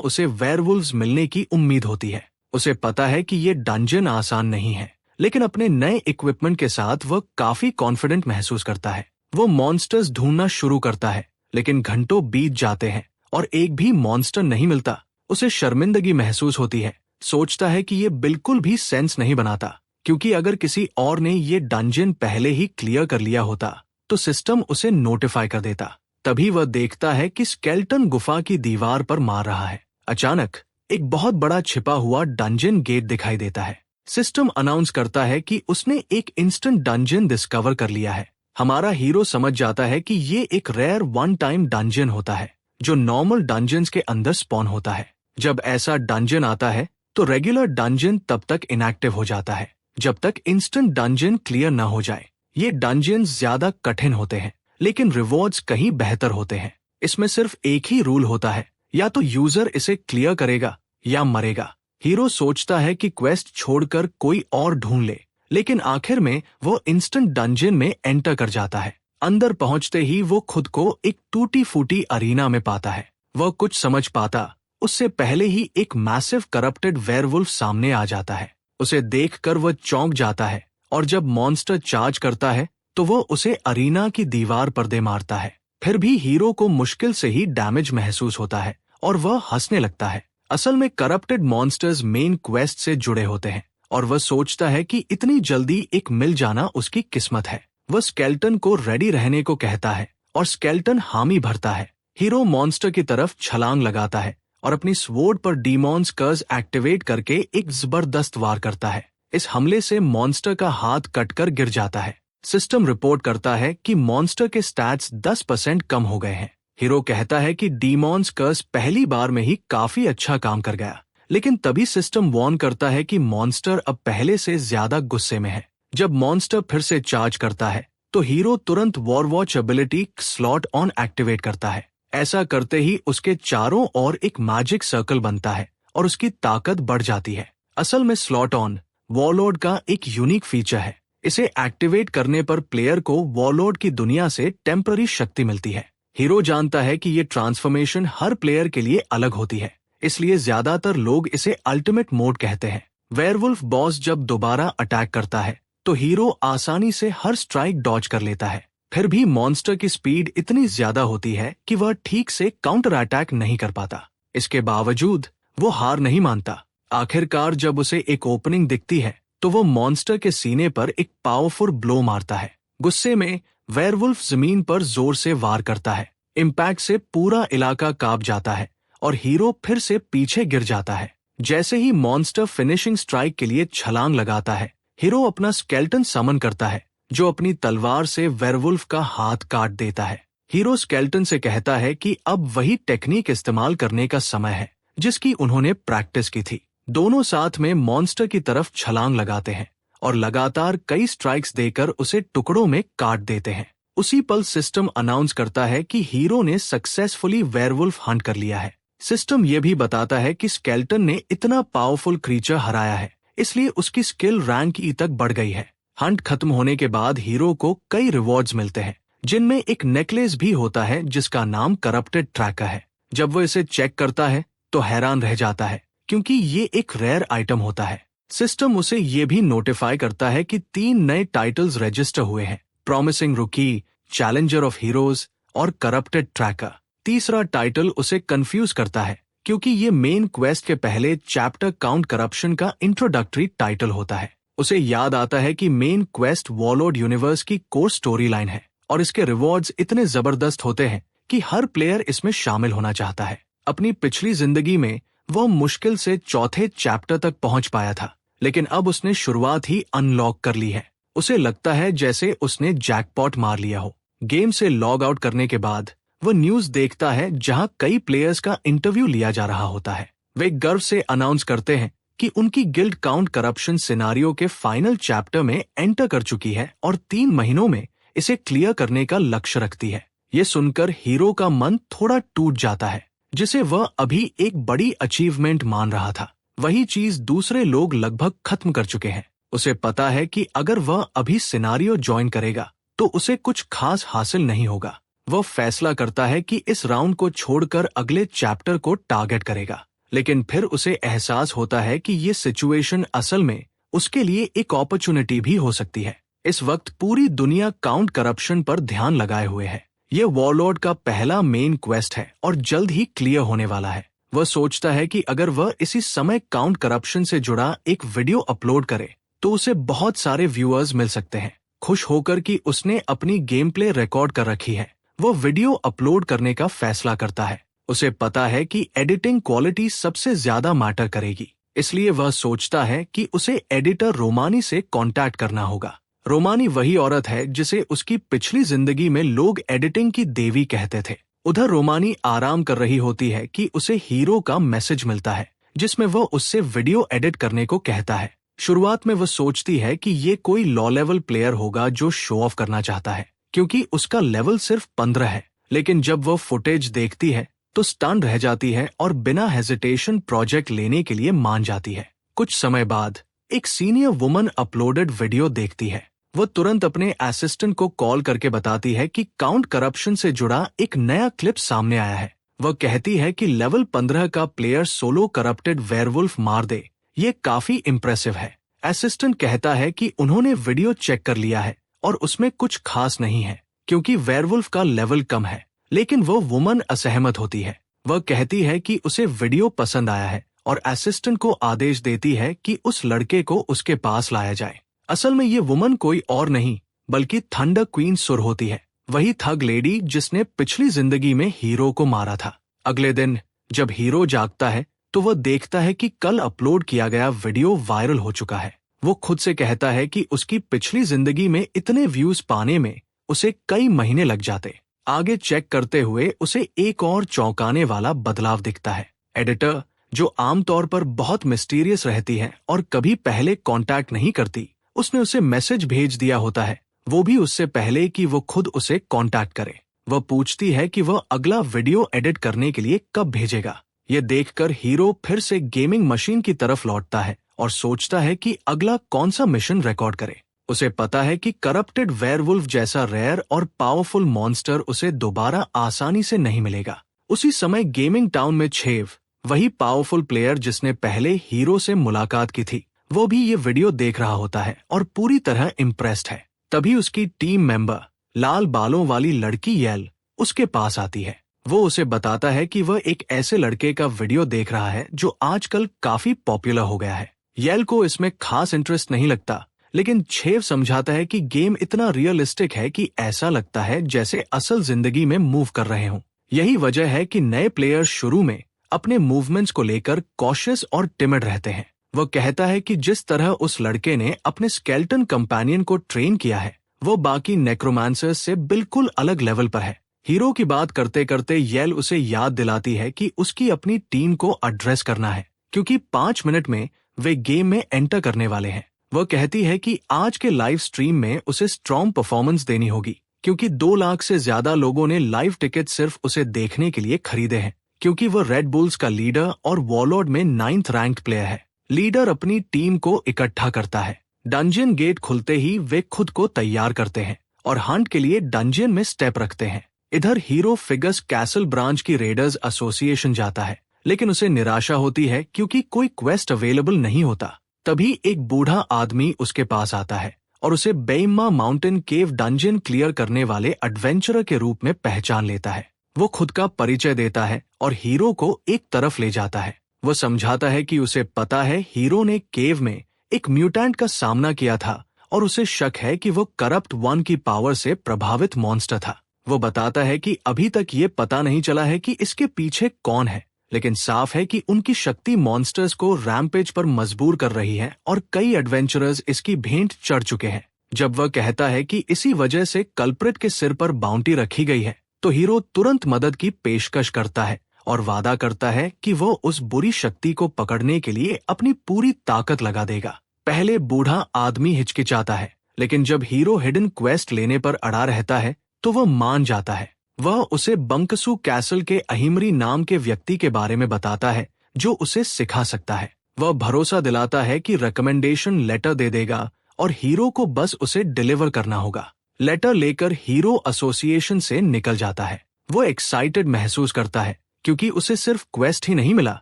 उसे वेयरवुल्व्स मिलने की उम्मीद होती है। उसे पता है कि ये डंजन आसान नहीं है, लेकिन अपने नए इक्विपमेंट के साथ वह काफी कॉन्फिडेंट महसूस करता है। वो मॉन्स्टर्स ढूंढना शुरू करता है, लेकिन घंटों बीत जाते हैं और एक भी मॉन्स्टर नहीं मिलता। उसे शर्मिंदगी महसूस होती है, सोचता है कि ये बिल्कुल भी सेंस नहीं बनाता, क्योंकि अगर किसी और ने ये डंजन पहले ही क्लियर कर लिया होता तो सिस्टम उसे नोटिफाई कर देता। तभी वह देखता है कि स्केल्टन गुफा की दीवार पर मार रहा है। अचानक एक बहुत बड़ा छिपा हुआ डंजन गेट दिखाई देता है। सिस्टम अनाउंस करता है कि उसने एक इंस्टेंट डंजन डिस्कवर कर लिया है। हमारा हीरो समझ जाता है कि ये एक रेयर वन टाइम डंजन होता है, जो नॉर्मल डंजन्स के अंदर स्पॉन होता है। जब ऐसा डंजन आता है तो रेगुलर डंजन तब तक इनएक्टिव हो जाता है जब तक इंस्टेंट डंजन क्लियर न हो जाए। ये डंजन ज्यादा कठिन होते हैं, लेकिन रिवॉर्ड्स कहीं बेहतर होते हैं। इसमें सिर्फ एक ही रूल होता है, या तो यूजर इसे क्लियर करेगा या मरेगा। हीरो सोचता है कि क्वेस्ट छोड़कर कोई और ढूंढ ले, लेकिन आखिर में वो इंस्टेंट डंजन में एंटर कर जाता है। अंदर पहुंचते ही वो खुद को एक टूटी फूटी अरीना में पाता है। वह कुछ समझ पाता उससे पहले ही एक मैसिव करप्टेड वेयरवुल्फ सामने आ जाता है। उसे देखकर वह चौंक जाता है, और जब मॉन्स्टर चार्ज करता है तो वो उसे अरीना की दीवार पर दे मारता है। फिर भी हीरो को मुश्किल से ही डैमेज महसूस होता है और वह हंसने लगता है। असल में करप्टेड मॉन्स्टर्स मेन क्वेस्ट से जुड़े होते हैं, और वह सोचता है कि इतनी जल्दी एक मिल जाना उसकी किस्मत है। वह स्केल्टन को रेडी रहने को कहता है और स्केल्टन हामी भरता है। हीरो मॉन्स्टर की तरफ छलांग लगाता है और अपनी स्वॉर्ड पर डीमॉन्स कर्स एक्टिवेट करके एक जबरदस्त वार करता है। इस हमले से मॉन्स्टर का हाथ कटकर गिर जाता है। सिस्टम रिपोर्ट करता है कि मॉन्स्टर के स्टैट्स 10% कम हो गए हैं। हीरो कहता है कि डीमॉन्स कर्स पहली बार में ही काफी अच्छा काम कर गया, लेकिन तभी सिस्टम वार्न करता है कि मॉन्स्टर अब पहले से ज्यादा गुस्से में है। जब मॉन्स्टर फिर से चार्ज करता है तो हीरो तुरंत war watch ability slot on activate करता है। ऐसा करते ही उसके चारों ओर एक मैजिक सर्कल बनता है और उसकी ताकत बढ़ जाती है। असल में स्लॉट ऑन वॉरलॉर्ड का एक यूनिक फीचर है। इसे एक्टिवेट करने पर प्लेयर को वॉरलॉर्ड की दुनिया से टेम्पररी शक्ति मिलती है। हीरो जानता है कि ये ट्रांसफॉर्मेशन हर प्लेयर के लिए अलग होती है, इसलिए ज्यादातर लोग इसे अल्टीमेट मोड कहते हैं। वेयरवुल्फ बॉस जब दोबारा अटैक करता है तो हीरो आसानी से हर स्ट्राइक डॉज कर लेता है। फिर भी मॉन्स्टर की स्पीड इतनी ज्यादा होती है कि वह ठीक से काउंटर अटैक नहीं कर पाता। इसके बावजूद वो हार नहीं मानता। आखिरकार जब उसे एक ओपनिंग दिखती है तो वो मॉन्स्टर के सीने पर एक पावरफुल ब्लो मारता है। गुस्से में वेयरवुल्फ जमीन पर जोर से वार करता है। इम्पैक्ट से पूरा इलाका कांप जाता है और हीरो फिर से पीछे गिर जाता है। जैसे ही मॉन्स्टर फिनिशिंग स्ट्राइक के लिए छलांग लगाता है, हीरो अपना स्केल्टन समन करता है, जो अपनी तलवार से वेयरवुल्फ का हाथ काट देता है। हीरो स्केल्टन से कहता है कि अब वही टेक्निक इस्तेमाल करने का समय है जिसकी उन्होंने प्रैक्टिस की थी। दोनों साथ में मॉन्स्टर की तरफ छलांग लगाते हैं और लगातार कई स्ट्राइक्स देकर उसे टुकड़ों में काट देते हैं। उसी पल सिस्टम अनाउंस करता है कि हीरो ने सक्सेसफुली वेयरवुल्फ हंट कर लिया है। सिस्टम ये भी बताता है कि स्केल्टन ने इतना पावरफुल क्रीचर हराया है, इसलिए उसकी स्किल रैंक ई तक बढ़ गई है। हंट खत्म होने के बाद हीरो को कई रिवॉर्ड्स मिलते हैं, जिनमें एक नेकलेस भी होता है जिसका नाम करप्टेड ट्रैकर है। जब वो इसे चेक करता है तो हैरान रह जाता है, क्योंकि ये एक रेयर आइटम होता है। सिस्टम उसे ये भी नोटिफाई करता है कि 3 नए टाइटल्स रजिस्टर हुए हैं, प्रॉमिसिंग रुकी, चैलेंजर ऑफ हीरोज और करप्टेड ट्रैकर। तीसरा टाइटल उसे कंफ्यूज करता है, क्योंकि ये मेन क्वेस्ट के पहले चैप्टर काउंट करप्शन का इंट्रोडक्टरी टाइटल होता है। उसे याद आता है कि मेन क्वेस्ट वॉरलॉर्ड यूनिवर्स की कोर स्टोरी लाइन है और इसके रिवॉर्ड्स इतने जबरदस्त होते हैं कि हर प्लेयर इसमें शामिल होना चाहता है। अपनी पिछली जिंदगी में वो मुश्किल से चौथे चैप्टर तक पहुंच पाया था, लेकिन अब उसने शुरुआत ही अनलॉक कर ली है। उसे लगता है जैसे उसने जैकपॉट मार लिया हो। गेम से लॉग आउट करने के बाद वो न्यूज देखता है जहां कई प्लेयर्स का इंटरव्यू लिया जा रहा होता है। वे गर्व से अनाउंस करते हैं कि उनकी गिल्ड काउंट करप्शन सिनारियो के फाइनल चैप्टर में एंटर कर चुकी है और 3 महीनों में इसे क्लियर करने का लक्ष्य रखती है। ये सुनकर हीरो का मन थोड़ा टूट जाता है, जिसे वह अभी एक बड़ी अचीवमेंट मान रहा था। वही चीज दूसरे लोग लगभग खत्म कर चुके हैं। उसे पता है कि अगर वह अभी सिनारियो ज्वाइन करेगा तो उसे कुछ खास हासिल नहीं होगा। वो फैसला करता है कि इस राउंड को छोड़कर अगले चैप्टर को टारगेट करेगा, लेकिन फिर उसे एहसास होता है कि ये सिचुएशन असल में उसके लिए एक अपॉर्चुनिटी भी हो सकती है। इस वक्त पूरी दुनिया काउंट करप्शन पर ध्यान लगाए हुए है। ये वॉरलॉर्ड का पहला मेन क्वेस्ट है और जल्द ही क्लियर होने वाला है। वह सोचता है कि अगर वह इसी समय काउंट करप्शन से जुड़ा एक वीडियो अपलोड करे तो उसे बहुत सारे व्यूअर्स मिल सकते हैं। खुश होकर कि उसने अपनी गेम प्ले रिकॉर्ड कर रखी है, वो वीडियो अपलोड करने का फैसला करता है। उसे पता है कि एडिटिंग क्वालिटी सबसे ज्यादा मैटर करेगी, इसलिए वह सोचता है कि उसे एडिटर रोमानी से कांटेक्ट करना होगा। रोमानी वही औरत है जिसे उसकी पिछली जिंदगी में लोग एडिटिंग की देवी कहते थे। उधर रोमानी आराम कर रही होती है कि उसे हीरो का मैसेज मिलता है जिसमें वह उससे वीडियो एडिट करने को कहता है। शुरुआत में वह सोचती है कि ये कोई लो लेवल प्लेयर होगा जो शो ऑफ करना चाहता है, क्योंकि उसका लेवल सिर्फ 15 है। लेकिन जब वह फुटेज देखती है तो स्टन रह जाती है और बिना हेजिटेशन प्रोजेक्ट लेने के लिए मान जाती है। कुछ समय बाद एक सीनियर वुमन अपलोडेड वीडियो देखती है। वह तुरंत अपने असिस्टेंट को कॉल करके बताती है कि काउंट करप्शन से जुड़ा एक नया क्लिप सामने आया है। वह कहती है कि लेवल 15 का प्लेयर सोलो करप्टेड वेयरवुल्फ मार दे, ये काफी इम्प्रेसिव है। असिस्टेंट कहता है कि उन्होंने वीडियो चेक कर लिया है और उसमें कुछ खास नहीं है क्योंकि वेयरवुल्फ का लेवल कम है, लेकिन वो वुमन असहमत होती है। वह कहती है कि उसे वीडियो पसंद आया है और असिस्टेंट को आदेश देती है कि उस लड़के को उसके पास लाया जाए। असल में ये वुमन कोई और नहीं बल्कि थंडर क्वीन सुर होती है, वही थग लेडी जिसने पिछली जिंदगी में हीरो को मारा था। अगले दिन जब हीरो जागता है तो वह देखता है कि कल अपलोड किया गया वीडियो वायरल हो चुका है। वो खुद से कहता है कि उसकी पिछली जिंदगी में इतने व्यूज पाने में उसे कई महीने लग जाते। आगे चेक करते हुए उसे एक और चौंकाने वाला बदलाव दिखता है। एडिटर, जो आमतौर पर बहुत मिस्टीरियस रहती है और कभी पहले कांटेक्ट नहीं करती, उसने उसे मैसेज भेज दिया होता है, वो भी उससे पहले कि वो खुद उसे कांटेक्ट करे। वह पूछती है कि वह अगला वीडियो एडिट करने के लिए कब भेजेगा। ये देखकर हीरो फिर से गेमिंग मशीन की तरफ लौटता है और सोचता है कि अगला कौन सा मिशन रिकॉर्ड करे। उसे पता है कि करप्टेड वेयरवुल्फ जैसा रेयर और पावरफुल मॉन्स्टर उसे दोबारा आसानी से नहीं मिलेगा। उसी समय गेमिंग टाउन में छेव, वही पावरफुल प्लेयर जिसने पहले हीरो से मुलाकात की थी, वो भी ये वीडियो देख रहा होता है और पूरी तरह इम्प्रेस्ड है। तभी उसकी टीम मेंबर लाल बालों वाली लड़की येल उसके पास आती है। वो उसे बताता है कि वह एक ऐसे लड़के का वीडियो देख रहा है जो आजकल काफी पॉपुलर हो गया है। येल को इसमें खास इंटरेस्ट नहीं लगता, लेकिन छेव समझाता है कि गेम इतना रियलिस्टिक है कि ऐसा लगता है जैसे असल जिंदगी में मूव कर रहे हों। यही वजह है कि नए प्लेयर शुरू में अपने मूवमेंट्स को लेकर कॉशियस और टिमिड रहते हैं। वह कहता है कि जिस तरह उस लड़के ने अपने स्केल्टन कंपेनियन को ट्रेन किया है, वो बाकी नेक्रोमांसर्स से बिल्कुल अलग लेवल पर है। हीरो की बात करते करते येल उसे याद दिलाती है कि उसकी अपनी टीम को एड्रेस करना है, क्योंकि 5 मिनट में वे गेम में एंटर करने वाले हैं। वह कहती है कि आज के लाइव स्ट्रीम में उसे स्ट्रॉन्ग परफॉर्मेंस देनी होगी, क्योंकि 2 लाख से ज्यादा लोगों ने लाइव टिकट सिर्फ उसे देखने के लिए खरीदे हैं, क्योंकि वह रेड बुल्स का लीडर और वॉरलॉर्ड में 9th रैंक्ड प्लेयर है। लीडर अपनी टीम को इकट्ठा करता है। डंजन गेट खुलते ही वे खुद को तैयार करते हैं और हंट के लिए डंजन में स्टेप रखते हैं। इधर हीरो फिगस कैसल ब्रांच की रेडर्स एसोसिएशन जाता है, लेकिन उसे निराशा होती है क्योंकि कोई क्वेस्ट अवेलेबल नहीं होता। तभी एक बूढ़ा आदमी उसके पास आता है और उसे बेइमा माउंटेन केव डंजन क्लियर करने वाले एडवेंचरर के रूप में पहचान लेता है। वो खुद का परिचय देता है और हीरो को एक तरफ ले जाता है। वो समझाता है कि उसे पता है हीरो ने केव में एक म्यूटेंट का सामना किया था और उसे शक है कि वो करप्ट वन की पावर से प्रभावित मॉन्स्टर था। वो बताता है कि अभी तक ये पता नहीं चला है कि इसके पीछे कौन है, लेकिन साफ है कि उनकी शक्ति मॉन्स्टर्स को रैम्पेज पर मजबूर कर रही है और कई एडवेंचरर्स इसकी भेंट चढ़ चुके हैं। जब वह कहता है कि इसी वजह से कल्प्रिट के सिर पर बाउंटी रखी गई है, तो हीरो तुरंत मदद की पेशकश करता है और वादा करता है कि वो उस बुरी शक्ति को पकड़ने के लिए अपनी पूरी ताकत लगा देगा। पहले बूढ़ा आदमी हिचकिचाता है, लेकिन जब हीरो हिडन क्वेस्ट लेने पर अड़ा रहता है तो वह मान जाता है। वह उसे बंकसू कैसल के अहिमरी नाम के व्यक्ति के बारे में बताता है जो उसे सिखा सकता है। वह भरोसा दिलाता है कि रिकमेंडेशन लेटर दे देगा और हीरो को बस उसे डिलीवर करना होगा। लेटर लेकर हीरो एसोसिएशन से निकल जाता है। वो एक्साइटेड महसूस करता है क्योंकि उसे सिर्फ क्वेस्ट ही नहीं मिला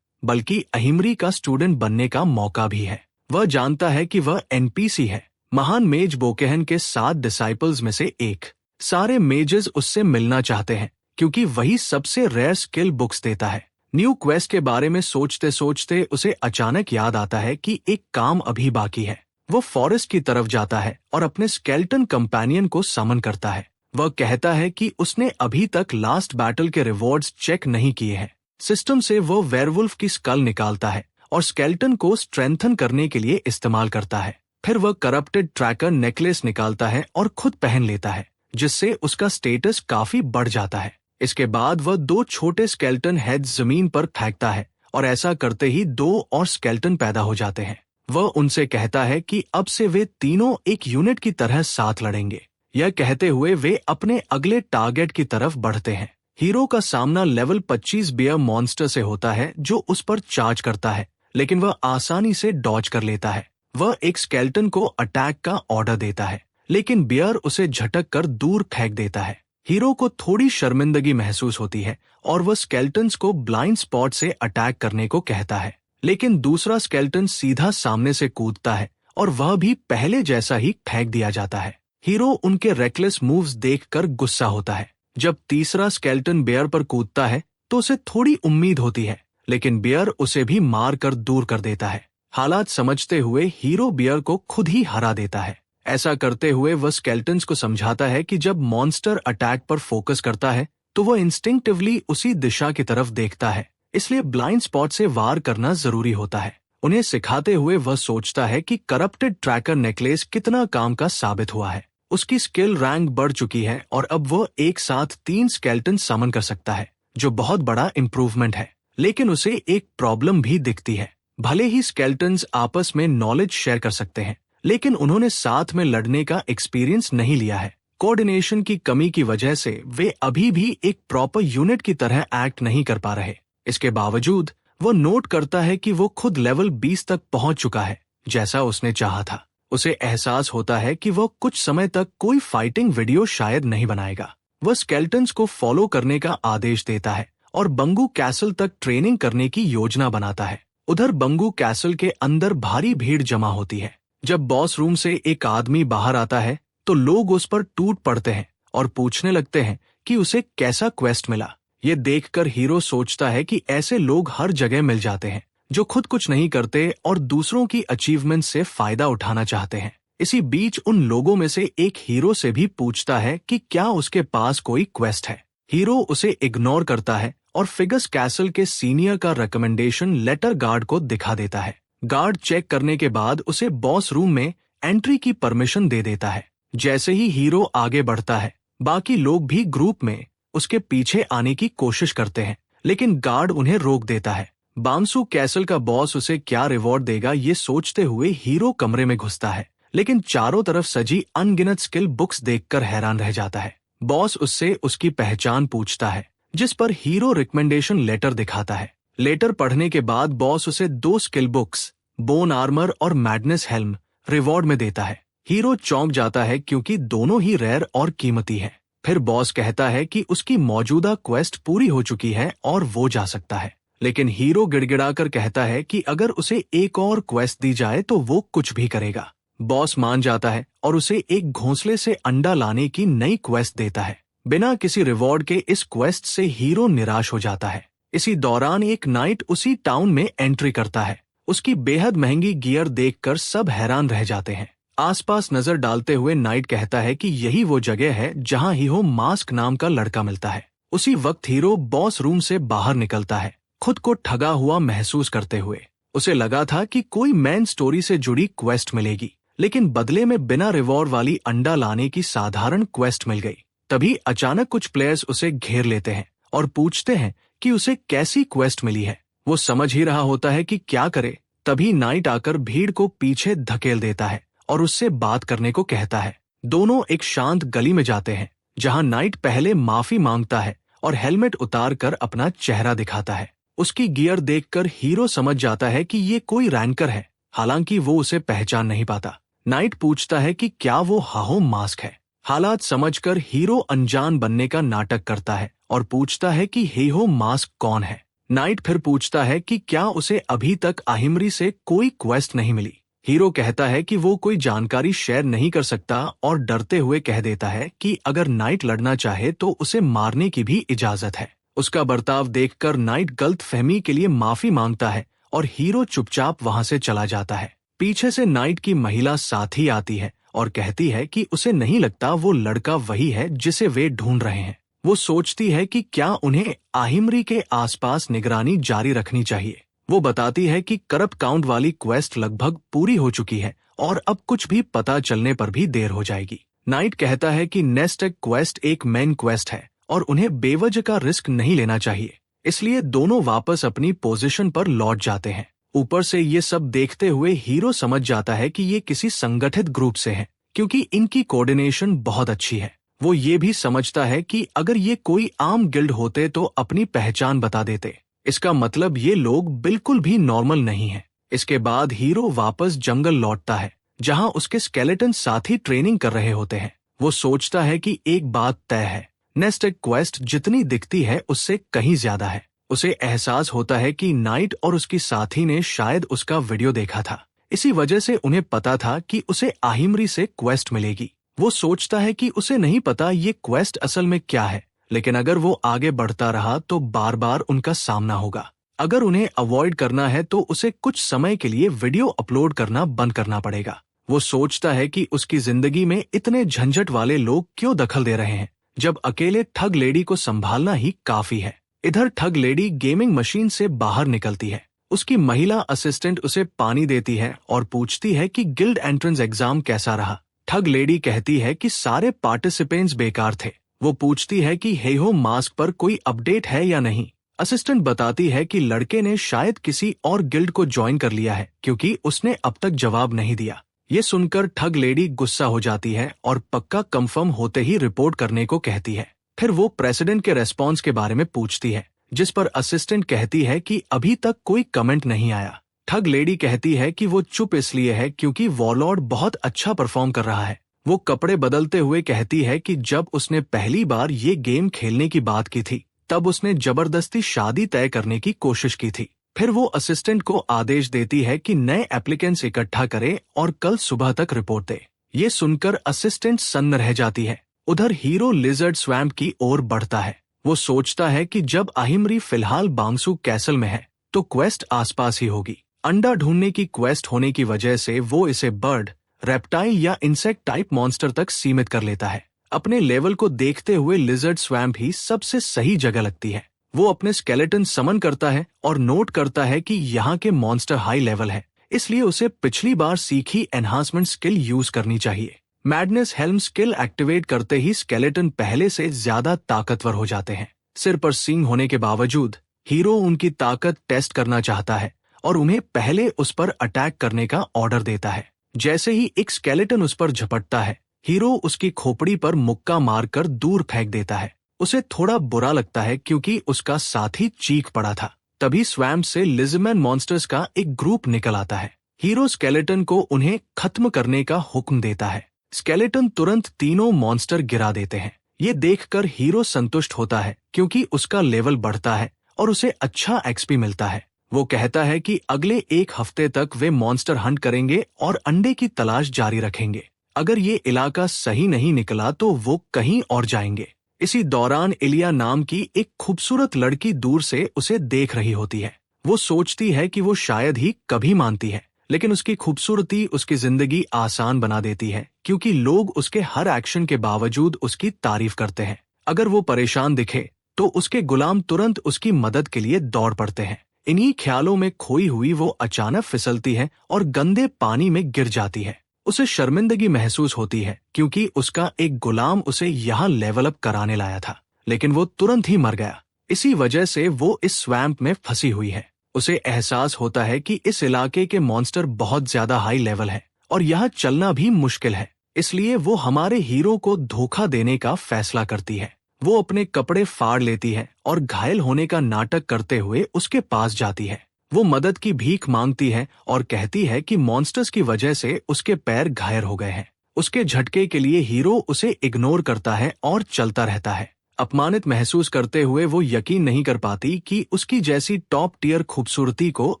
बल्कि अहिमरी का स्टूडेंट बनने का मौका भी है। वह जानता है कि वह एनपीसी है, महान मेज बोकेहन के 7 डिसाइपल्स में से एक। सारे मेजेस उससे मिलना चाहते हैं क्योंकि वही सबसे रेयर स्किल बुक्स देता है। न्यू क्वेस्ट के बारे में सोचते सोचते उसे अचानक याद आता है कि एक काम अभी बाकी है। वो फॉरेस्ट की तरफ जाता है और अपने स्केल्टन कंपेनियन को समन करता है। वह कहता है कि उसने अभी तक लास्ट बैटल के रिवॉर्ड्स चेक नहीं किए हैं। सिस्टम से वो वेयरवुल्फ की स्कल निकालता है और स्केल्टन को स्ट्रेंथन करने के लिए इस्तेमाल करता है। फिर वह करप्टेड ट्रैकर नेकलेस निकालता है और खुद पहन लेता है, जिससे उसका स्टेटस काफी बढ़ जाता है। इसके बाद वह 2 छोटे स्केल्टन हेड्स जमीन पर फेंकता है और ऐसा करते ही 2 और स्केल्टन पैदा हो जाते हैं। वह उनसे कहता है कि अब से वे तीनों एक यूनिट की तरह साथ लड़ेंगे। यह कहते हुए वे अपने अगले टारगेट की तरफ बढ़ते हैं। हीरो का सामना लेवल 25 बियर मॉन्स्टर से होता है जो उस पर चार्ज करता है, लेकिन वह आसानी से डॉज कर लेता है। वह एक स्केल्टन को अटैक का ऑर्डर देता है, लेकिन बियर उसे झटक कर दूर फेंक देता है। हीरो को थोड़ी शर्मिंदगी महसूस होती है और वह स्केल्टन्स को ब्लाइंड स्पॉट से अटैक करने को कहता है, लेकिन दूसरा स्केल्टन सीधा सामने से कूदता है और वह भी पहले जैसा ही फेंक दिया जाता है। हीरो उनके रेकलेस मूव्स देखकर गुस्सा होता है। जब तीसरा स्केल्टन बियर पर कूदता है तो उसे थोड़ी उम्मीद होती है, लेकिन बियर उसे भी मार कर दूर कर देता है। हालात समझते हुए हीरो बियर को खुद ही हरा देता है। ऐसा करते हुए वह स्केल्टन्स को समझाता है कि जब मॉन्स्टर अटैक पर फोकस करता है तो वह इंस्टिंक्टिवली उसी दिशा की तरफ देखता है, इसलिए ब्लाइंड स्पॉट से वार करना जरूरी होता है। उन्हें सिखाते हुए वह सोचता है कि करप्टेड ट्रैकर नेकलेस कितना काम का साबित हुआ है। उसकी स्किल रैंक बढ़ चुकी है और अब वह एक साथ 3 स्केल्टन समन कर सकता है, जो बहुत बड़ा इम्प्रूवमेंट है। लेकिन उसे एक प्रॉब्लम भी दिखती है। भले ही स्केल्टन्स आपस में नॉलेज शेयर कर सकते हैं, लेकिन उन्होंने साथ में लड़ने का एक्सपीरियंस नहीं लिया है। कोऑर्डिनेशन की कमी की वजह से वे अभी भी एक प्रॉपर यूनिट की तरह एक्ट नहीं कर पा रहे। इसके बावजूद वो नोट करता है कि वो खुद लेवल 20 तक पहुंच चुका है, जैसा उसने चाहा था। उसे एहसास होता है कि वो कुछ समय तक कोई फाइटिंग वीडियो शायद नहीं बनाएगा। वह स्केल्टन्स को फॉलो करने का आदेश देता है और बंगू कैसल तक ट्रेनिंग करने की योजना बनाता है। उधर बंगू कैसल के अंदर भारी भीड़ जमा होती है। जब बॉस रूम से एक आदमी बाहर आता है तो लोग उस पर टूट पड़ते हैं और पूछने लगते हैं कि उसे कैसा क्वेस्ट मिला। ये देखकर हीरो सोचता है कि ऐसे लोग हर जगह मिल जाते हैं जो खुद कुछ नहीं करते और दूसरों की अचीवमेंट से फायदा उठाना चाहते हैं। इसी बीच उन लोगों में से एक हीरो से भी पूछता है कि क्या उसके पास कोई क्वेस्ट है। हीरो उसे इग्नोर करता है और फिगस कैसल के सीनियर का रिकमेंडेशन लेटर गार्ड को दिखा देता है। गार्ड चेक करने के बाद उसे बॉस रूम में एंट्री की परमिशन दे देता है। जैसे ही हीरो आगे बढ़ता है, बाकी लोग भी ग्रुप में उसके पीछे आने की कोशिश करते हैं, लेकिन गार्ड उन्हें रोक देता है। बामसू कैसल का बॉस उसे क्या रिवॉर्ड देगा ये सोचते हुए हीरो कमरे में घुसता है, लेकिन चारों तरफ सजी अनगिनत स्किल बुक्स देखकर हैरान रह जाता है। बॉस उससे उसकी पहचान पूछता है, जिस पर हीरो रिकमेंडेशन लेटर दिखाता है। लेटर पढ़ने के बाद बॉस उसे 2 स्किल बुक्स, बोन आर्मर और मैडनेस हेल्म, रिवॉर्ड में देता है। हीरो चौंक जाता है क्योंकि दोनों ही रेयर और कीमती हैं। फिर बॉस कहता है कि उसकी मौजूदा क्वेस्ट पूरी हो चुकी है और वो जा सकता है, लेकिन हीरो गिड़गिड़ाकर कहता है कि अगर उसे एक और क्वेस्ट दी जाए तो वो कुछ भी करेगा। बॉस मान जाता है और उसे एक घोंसले से अंडा लाने की नई क्वेस्ट देता है। बिना किसी रिवॉर्ड के इस क्वेस्ट से हीरो निराश हो जाता है। इसी दौरान एक नाइट उसी टाउन में एंट्री करता है। उसकी बेहद महंगी गियर देखकर सब हैरान रह जाते हैं। आसपास नजर डालते हुए नाइट कहता है कि यही वो जगह है जहां हीरो मास्क नाम का लड़का मिलता है। उसी वक्त हीरो बॉस रूम से बाहर निकलता है, खुद को ठगा हुआ महसूस करते हुए। उसे लगा था कि कोई मेन स्टोरी से जुड़ी क्वेस्ट मिलेगी, लेकिन बदले में बिना रिवॉर्ड वाली अंडा लाने की साधारण क्वेस्ट मिल गई। तभी अचानक कुछ प्लेयर्स उसे घेर लेते हैं और पूछते हैं कि उसे कैसी क्वेस्ट मिली है। वो समझ ही रहा होता है कि क्या करे, तभी नाइट आकर भीड़ को पीछे धकेल देता है और उससे बात करने को कहता है। दोनों एक शांत गली में जाते हैं, जहां नाइट पहले माफी मांगता है और हेलमेट उतार कर अपना चेहरा दिखाता है। उसकी गियर देखकर हीरो समझ जाता है कि ये कोई रैंकर है, हालांकि वो उसे पहचान नहीं पाता। नाइट पूछता है कि क्या वो हाहो मास्क है। हालात समझकर हीरो अनजान बनने का नाटक करता है और पूछता है कि हेहो मास्क कौन है। नाइट फिर पूछता है कि क्या उसे अभी तक आहिमरी से कोई क्वेस्ट नहीं मिली। हीरो कहता है कि वो कोई जानकारी शेयर नहीं कर सकता और डरते हुए कह देता है कि अगर नाइट लड़ना चाहे तो उसे मारने की भी इजाजत है। उसका बर्ताव देखकर नाइट गलतफहमी के लिए माफी मांगता है और हीरो चुपचाप वहां से चला जाता है। पीछे से नाइट की महिला साथी आती है और कहती है कि उसे नहीं लगता वो लड़का वही है जिसे वे ढूंढ रहे हैं। वो सोचती है कि क्या उन्हें आहिमरी के आसपास निगरानी जारी रखनी चाहिए। वो बताती है कि करप्ट काउंट वाली क्वेस्ट लगभग पूरी हो चुकी है और अब कुछ भी पता चलने पर भी देर हो जाएगी। नाइट कहता है कि नेस्ट एग क्वेस्ट एक मेन क्वेस्ट है और उन्हें बेवजह का रिस्क नहीं लेना चाहिए, इसलिए दोनों वापस अपनी पोजीशन पर लौट जाते हैं। ऊपर से ये सब देखते हुए हीरो समझ जाता है कि ये किसी संगठित ग्रुप से है, क्योंकि इनकी कोऑर्डिनेशन बहुत अच्छी है। वो ये भी समझता है कि अगर ये कोई आम गिल्ड होते तो अपनी पहचान बता देते। इसका मतलब ये लोग बिल्कुल भी नॉर्मल नहीं है। इसके बाद हीरो वापस जंगल लौटता है, जहां उसके स्केलेटन साथी ट्रेनिंग कर रहे होते हैं। वो सोचता है कि एक बात तय है, नेस्ट एग क्वेस्ट जितनी दिखती है उससे कहीं ज्यादा है। उसे एहसास होता है कि नाइट और उसकी साथी ने शायद उसका वीडियो देखा था, इसी वजह से उन्हें पता था कि उसे आहिमरी से क्वेस्ट मिलेगी। वो सोचता है कि उसे नहीं पता ये क्वेस्ट असल में क्या है, लेकिन अगर वो आगे बढ़ता रहा तो बार बार उनका सामना होगा। अगर उन्हें अवॉइड करना है तो उसे कुछ समय के लिए वीडियो अपलोड करना बंद करना पड़ेगा। वो सोचता है कि उसकी जिंदगी में इतने झंझट वाले लोग क्यों दखल दे रहे हैं, जब अकेले ठग लेडी को संभालना ही काफी है। इधर ठग लेडी गेमिंग मशीन से बाहर निकलती है। उसकी महिला असिस्टेंट उसे पानी देती है और पूछती है कि गिल्ड एंट्रेंस एग्जाम कैसा रहा। ठग लेडी कहती है कि सारे पार्टिसिपेंट्स बेकार थे। वो पूछती है कि हेहो मास्क पर कोई अपडेट है या नहीं। असिस्टेंट बताती है कि लड़के ने शायद किसी और गिल्ड को ज्वाइन कर लिया है, क्योंकि उसने अब तक जवाब नहीं दिया। ये सुनकर ठग लेडी गुस्सा हो जाती है और पक्का कंफर्म होते ही रिपोर्ट करने को कहती है। फिर वो प्रेसिडेंट के रेस्पॉन्स के बारे में पूछती है, जिस पर असिस्टेंट कहती है कि अभी तक कोई कमेंट नहीं आया। ठग लेडी कहती है कि वो चुप इसलिए है क्योंकि वॉरलॉर्ड बहुत अच्छा परफॉर्म कर रहा है। वो कपड़े बदलते हुए कहती है कि जब उसने पहली बार ये गेम खेलने की बात की थी तब उसने जबरदस्ती शादी तय करने की कोशिश की थी। फिर वो असिस्टेंट को आदेश देती है कि नए एप्लीकेंट्स इकट्ठा करे और कल सुबह तक रिपोर्ट दे। ये सुनकर असिस्टेंट सन्न रह जाती है। उधर हीरो लिजर्ड स्वैम्प की ओर बढ़ता है। वो सोचता है कि जब आहिमरी फिलहाल बांगसू कैसल में है तो क्वेस्ट आसपास ही होगी। अंडा ढूंढने की क्वेस्ट होने की वजह से वो इसे बर्ड, रेप्टाइल या इंसेक्ट टाइप मॉन्स्टर तक सीमित कर लेता है। अपने लेवल को देखते हुए लिजर्ड स्वैम्प ही सबसे सही जगह लगती है। वो अपने स्केलेटन समन करता है और नोट करता है कि यहाँ के मॉन्स्टर हाई लेवल है, इसलिए उसे पिछली बार सीखी एनहांसमेंट स्किल यूज करनी चाहिए। मैडनेस हेल्म स्किल एक्टिवेट करते ही स्केलेटन पहले से ज्यादा ताकतवर हो जाते हैं। सिर पर सींग होने के बावजूद हीरो उनकी ताकत टेस्ट करना चाहता है और उन्हें पहले उस पर अटैक करने का ऑर्डर देता है। जैसे ही एक स्केलेटन उस पर झपटता है, हीरो उसकी खोपड़ी पर मुक्का मारकर दूर फेंक देता है। उसे थोड़ा बुरा लगता है क्योंकि उसका साथी चीख पड़ा था। तभी स्वैम्प से लिजमैन मॉन्स्टर्स का एक ग्रुप निकल आता है। हीरो स्केलेटन को उन्हें खत्म करने का हुक्म देता है। स्केलेटन तुरंत तीनों मॉन्स्टर गिरा देते हैं। ये देखकर हीरो संतुष्ट होता है क्योंकि उसका लेवल बढ़ता है और उसे अच्छा एक्सपी मिलता है। वो कहता है कि अगले एक हफ्ते तक वे मॉन्स्टर हंट करेंगे और अंडे की तलाश जारी रखेंगे। अगर ये इलाका सही नहीं निकला तो वो कहीं और जाएंगे। इसी दौरान इलिया नाम की एक खूबसूरत लड़की दूर से उसे देख रही होती है। वो सोचती है कि वो शायद ही कभी मानती है, लेकिन उसकी खूबसूरती उसकी जिंदगी आसान बना देती है क्योंकि लोग उसके हर एक्शन के बावजूद उसकी तारीफ करते हैं। अगर वो परेशान दिखे तो उसके गुलाम तुरंत उसकी मदद के लिए दौड़ पड़ते हैं। इन्हीं ख्यालों में खोई हुई वो अचानक फिसलती है और गंदे पानी में गिर जाती है। उसे शर्मिंदगी महसूस होती है क्योंकि उसका एक गुलाम उसे यहाँ लेवल अप कराने लाया था, लेकिन वो तुरंत ही मर गया। इसी वजह से वो इस स्वैम्प में फंसी हुई है। उसे एहसास होता है कि इस इलाके के मॉन्स्टर बहुत ज्यादा हाई लेवल है और यहाँ चलना भी मुश्किल है, इसलिए वो हमारे हीरो को धोखा देने का फैसला करती है। वो अपने कपड़े फाड़ लेती है और घायल होने का नाटक करते हुए उसके पास जाती है। वो मदद की भीख मांगती है और कहती है कि मॉन्स्टर्स की वजह से उसके पैर घायल हो गए हैं। उसके झटके के लिए हीरो उसे इग्नोर करता है और चलता रहता है। अपमानित महसूस करते हुए वो यकीन नहीं कर पाती कि उसकी जैसी टॉप टियर खूबसूरती को